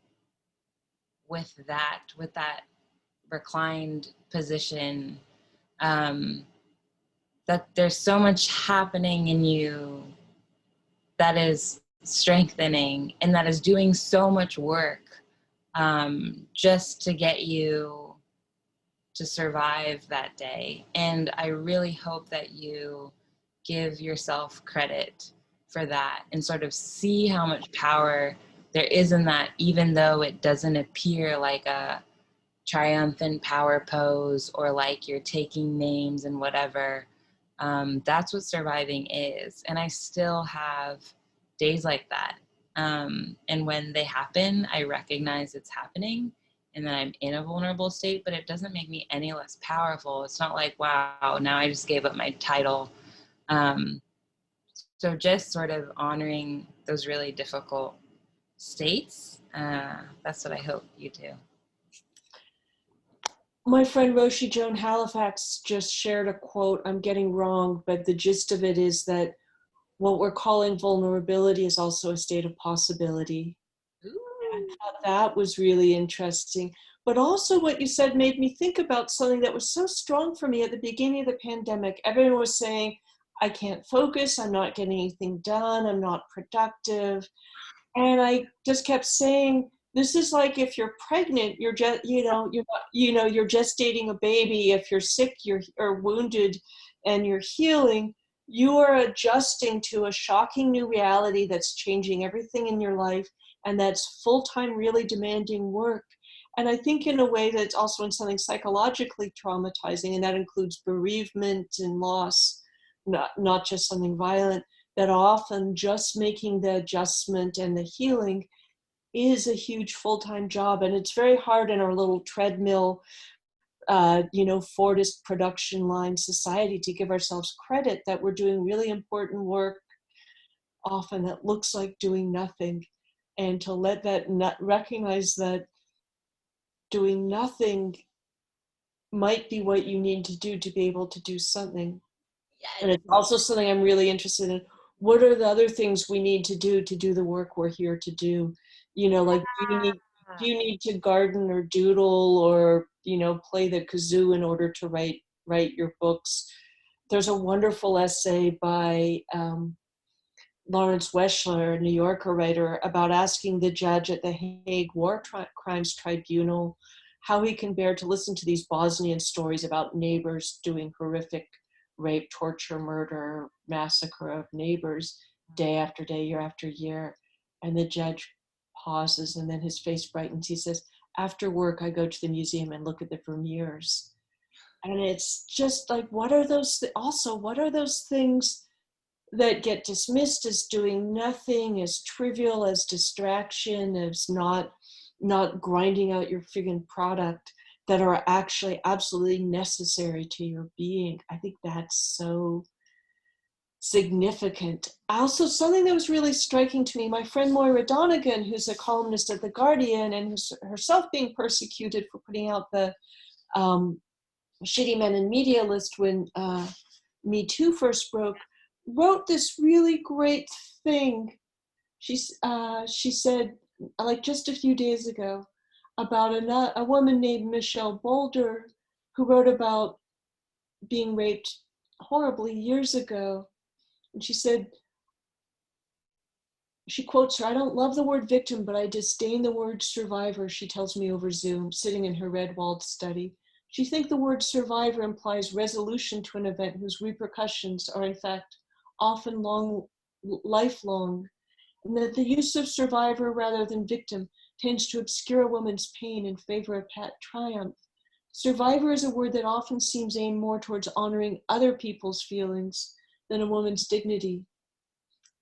with that reclined position, that there's so much happening in you that is strengthening and that is doing so much work just to get you to survive that day. And I really hope that you give yourself credit for that and sort of see how much power there is in that, even though it doesn't appear like a triumphant power pose or like you're taking names and whatever. That's what surviving is. And I still have days like that. And when they happen, I recognize it's happening and that I'm in a vulnerable state, but it doesn't make me any less powerful. It's not like, wow, now I just gave up my title. So just sort of honoring those really difficult states, that's what I hope you do. My friend Roshi Joan Halifax just shared a quote. I'm getting wrong, but the gist of it is that what we're calling vulnerability is also a state of possibility. I thought that was really interesting. But also what you said made me think about something that was so strong for me at the beginning of the pandemic. Everyone was saying, I can't focus, I'm not getting anything done, I'm not productive. And I just kept saying, this is like if you're pregnant, you're just, you're gestating a baby. If you're sick, or wounded, and you're healing, you are adjusting to a shocking new reality that's changing everything in your life, and that's full-time, really demanding work. And I think in a way that's also in something psychologically traumatizing, and that includes bereavement and loss, not just something violent, that often just making the adjustment and the healing is a huge full-time job. And it's very hard in our little treadmill, Fordist production line society to give ourselves credit that we're doing really important work, often that looks like doing nothing, and to let that recognize that doing nothing might be what you need to do to be able to do something. Yes. And it's also something I'm really interested in. What are the other things we need to do the work we're here to do? Like, do you need to garden or doodle or, play the kazoo in order to write your books? There's a wonderful essay by Lawrence Weschler, a New Yorker writer, about asking the judge at the Hague War Crimes Tribunal how he can bear to listen to these Bosnian stories about neighbors doing horrific rape, torture, murder, massacre of neighbors day after day, year after year. And the judge pauses, and then his face brightens. He says, after work, I go to the museum and look at the Vermeers. And it's just like, what are those things that get dismissed as doing nothing, as trivial, as distraction, as not grinding out your friggin' product, that are actually absolutely necessary to your being? I think that's so significant. Also, something that was really striking to me, my friend Moira Donegan, who's a columnist at The Guardian and who's herself being persecuted for putting out the Shitty Men in Media list when Me Too first broke, wrote this really great thing. She said, like just a few days ago, about a woman named Michelle Boulder, who wrote about being raped horribly years ago. And she said, she quotes her, "I don't love the word victim, but I disdain the word survivor," she tells me over Zoom, sitting in her red-walled study. She thinks the word survivor implies resolution to an event whose repercussions are in fact often lifelong, and that the use of survivor rather than victim tends to obscure a woman's pain in favor of pat triumph. Survivor is a word that often seems aimed more towards honoring other people's feelings than a woman's dignity.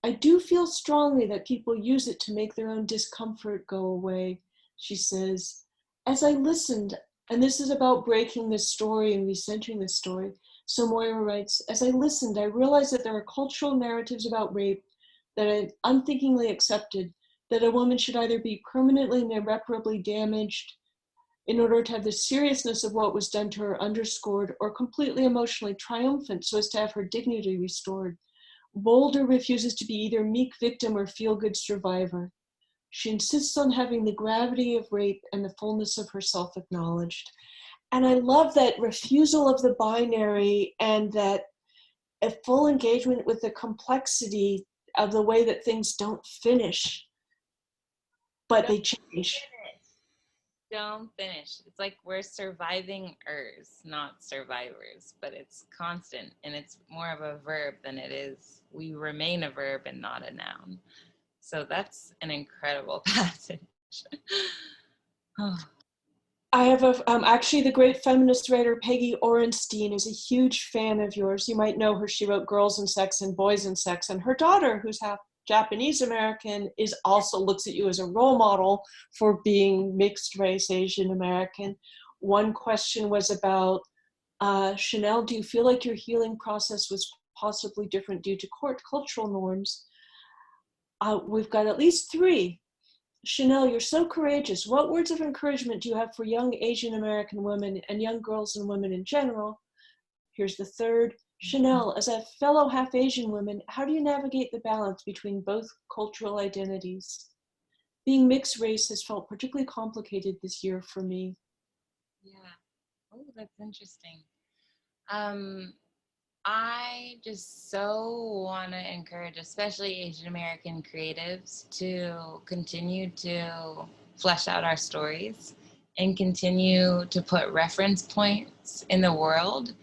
I do feel strongly that people use it to make their own discomfort go away, she says. As I listened, and this is about breaking this story and recentering this story, so Moira writes, as I listened, I realized that there are cultural narratives about rape that I unthinkingly accepted, that a woman should either be permanently and irreparably damaged in order to have the seriousness of what was done to her underscored, or completely emotionally triumphant so as to have her dignity restored. Boulder refuses to be either meek victim or feel-good survivor. She insists on having the gravity of rape and the fullness of herself acknowledged. And I love that refusal of the binary, and that a full engagement with the complexity of the way that things don't finish, but they change. Don't finish. It's like we're surviving-ers, not survivors, but it's constant, and it's more of a verb than it is. We remain a verb and not a noun. So that's an incredible passage. Oh. I have actually the great feminist writer Peggy Orenstein is a huge fan of yours. You might know her. She wrote Girls and Sex and Boys and Sex, and her daughter, who's half Japanese American, is also looks at you as a role model for being mixed race Asian American. One question was about, Chanel, do you feel like your healing process was possibly different due to cultural norms? We've got at least three. Chanel, you're so courageous. What words of encouragement do you have for young Asian American women and young girls and women in general? Here's the third. Chanel, as a fellow half Asian woman, how do you navigate the balance between both cultural identities? Being mixed race has felt particularly complicated this year for me. Yeah. Oh, that's interesting. I just so want to encourage, especially Asian American creatives, to continue to flesh out our stories and continue to put reference points in the world.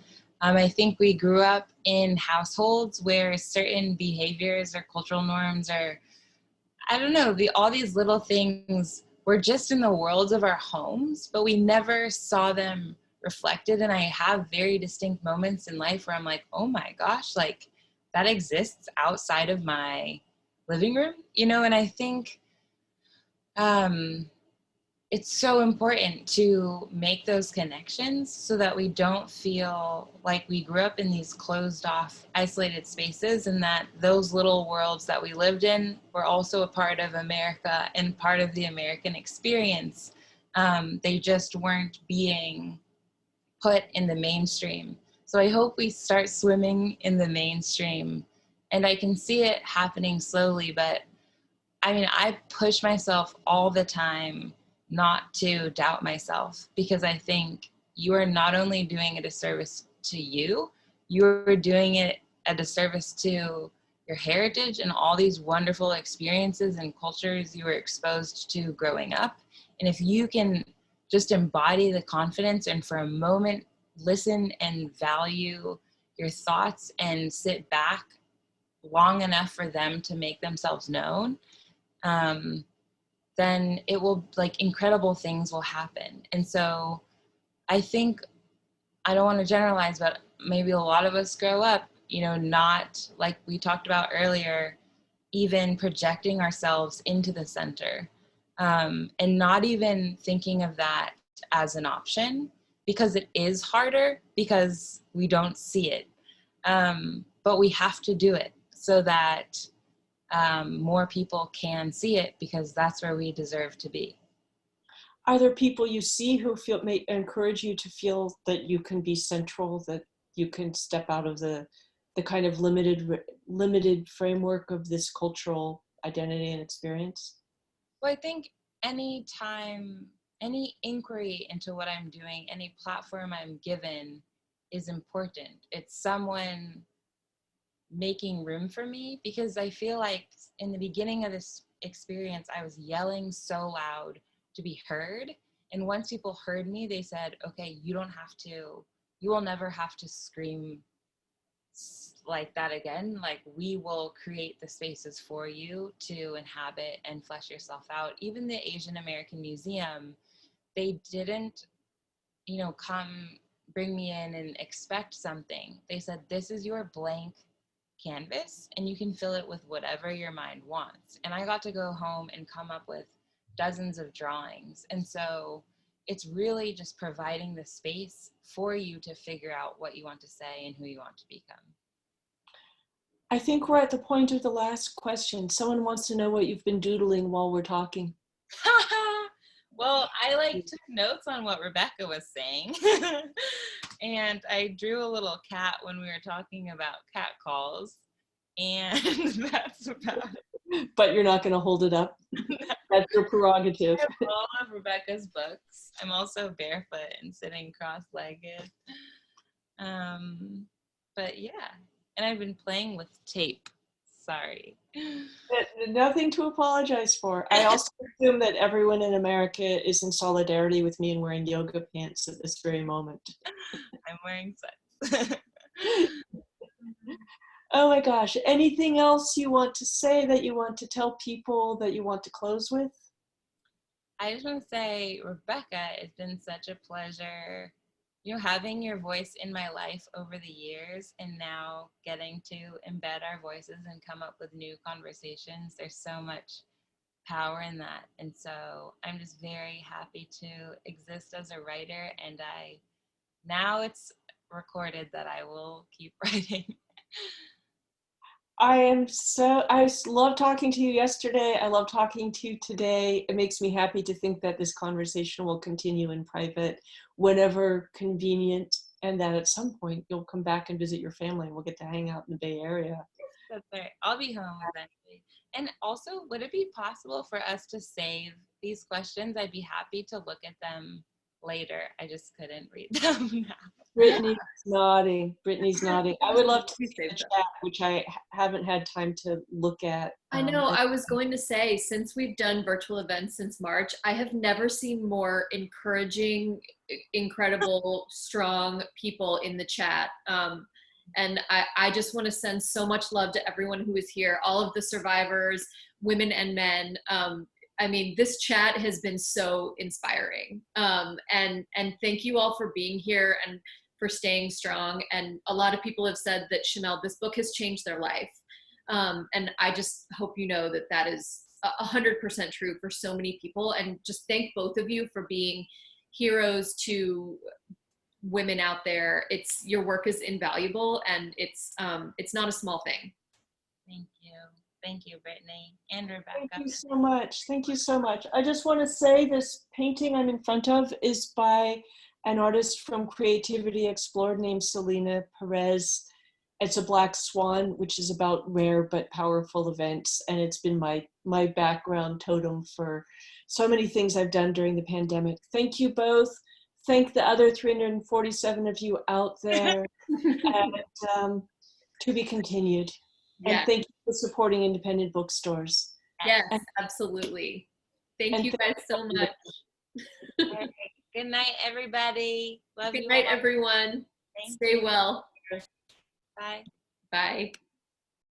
I think we grew up in households where certain behaviors or cultural norms or, I don't know, all these little things were just in the worlds of our homes, but we never saw them reflected. And I have very distinct moments in life where I'm like, oh my gosh, like that exists outside of my living room, and I think it's so important to make those connections so that we don't feel like we grew up in these closed off, isolated spaces, and that those little worlds that we lived in were also a part of America and part of the American experience. They just weren't being put in the mainstream. So I hope we start swimming in the mainstream, and I can see it happening slowly, but I mean, I push myself all the time not to doubt myself, because I think you are not only doing a disservice to you, you're doing it a disservice to your heritage and all these wonderful experiences and cultures you were exposed to growing up. And if you can just embody the confidence and for a moment listen and value your thoughts and sit back long enough for them to make themselves known, then it will, like, incredible things will happen. And so I think, I don't want to generalize, but maybe a lot of us grow up, you know, not, like we talked about earlier, even projecting ourselves into the center, and not even thinking of that as an option, because it is harder because we don't see it. But we have to do it so that more people can see it, because that's where we deserve to be. Are there people you see who may encourage you to feel that you can be central, that you can step out of the kind of limited framework of this cultural identity and experience? Well, I think any inquiry into what I'm doing, any platform I'm given is important. It's someone making room for me, because I feel like in the beginning of this experience, I was yelling so loud to be heard. And once people heard me, they said, okay, you will never have to scream like that again. Like, we will create the spaces for you to inhabit and flesh yourself out. Even the Asian American Museum, they didn't, you know, come bring me in and expect something. They said, this is your blank canvas and you can fill it with whatever your mind wants. And I got to go home and come up with dozens of drawings. And so it's really just providing the space for you to figure out what you want to say and who you want to become. I think we're at the point of the last question. Someone wants to know what you've been doodling while we're talking. Well, I took notes on what Rebecca was saying. And I drew a little cat when we were talking about cat calls. And that's about it. But you're not going to hold it up? That's your prerogative. I have all of Rebecca's books. I'm also barefoot and sitting cross-legged. But yeah. And I've been playing with tape. Sorry. Nothing to apologize for. I also assume that everyone in America is in solidarity with me and wearing yoga pants at this very moment. I'm wearing socks. Oh my gosh. Anything else you want to say, that you want to tell people, that you want to close with? I just want to say, Rebecca, it's been such a pleasure, you know, having your voice in my life over the years, and now getting to embed our voices and come up with new conversations. There's so much power in that. And so I'm just very happy to exist as a writer, and now it's recorded that I will keep writing. I love talking to you yesterday. I love talking to you today. It makes me happy to think that this conversation will continue in private whenever convenient, and that at some point you'll come back and visit your family and we'll get to hang out in the Bay Area. That's right. I'll be home eventually. And also, would it be possible for us to save these questions? I'd be happy to look at them later. I just couldn't read them now. Brittany's nodding. I would love to see the chat, which I haven't had time to look at. I know, I was going to say, since we've done virtual events since March, I have never seen more encouraging, incredible, strong people in the chat. And I just want to send so much love to everyone who is here, all of the survivors, women and men. I mean, this chat has been so inspiring. And thank you all for being here and for staying strong. And a lot of people have said that, Chanel, this book has changed their life. And I just hope you know that that is 100% true for so many people. And just thank both of you for being heroes to women out there. Your work is invaluable, and it's not a small thing. Thank you, Brittany and Rebecca. Thank you so much. Thank you so much. I just want to say this painting I'm in front of is by an artist from Creativity Explored named Selena Perez. It's a black swan, which is about rare but powerful events. And it's been my background totem for so many things I've done during the pandemic. Thank you both. Thank the other 347 of you out there. And to be continued. Yes. And thank you for supporting independent bookstores. Yes, absolutely. Thank you guys so much. Right. Good night, everybody. Love you. Good night, everyone. Stay well. Bye. Bye.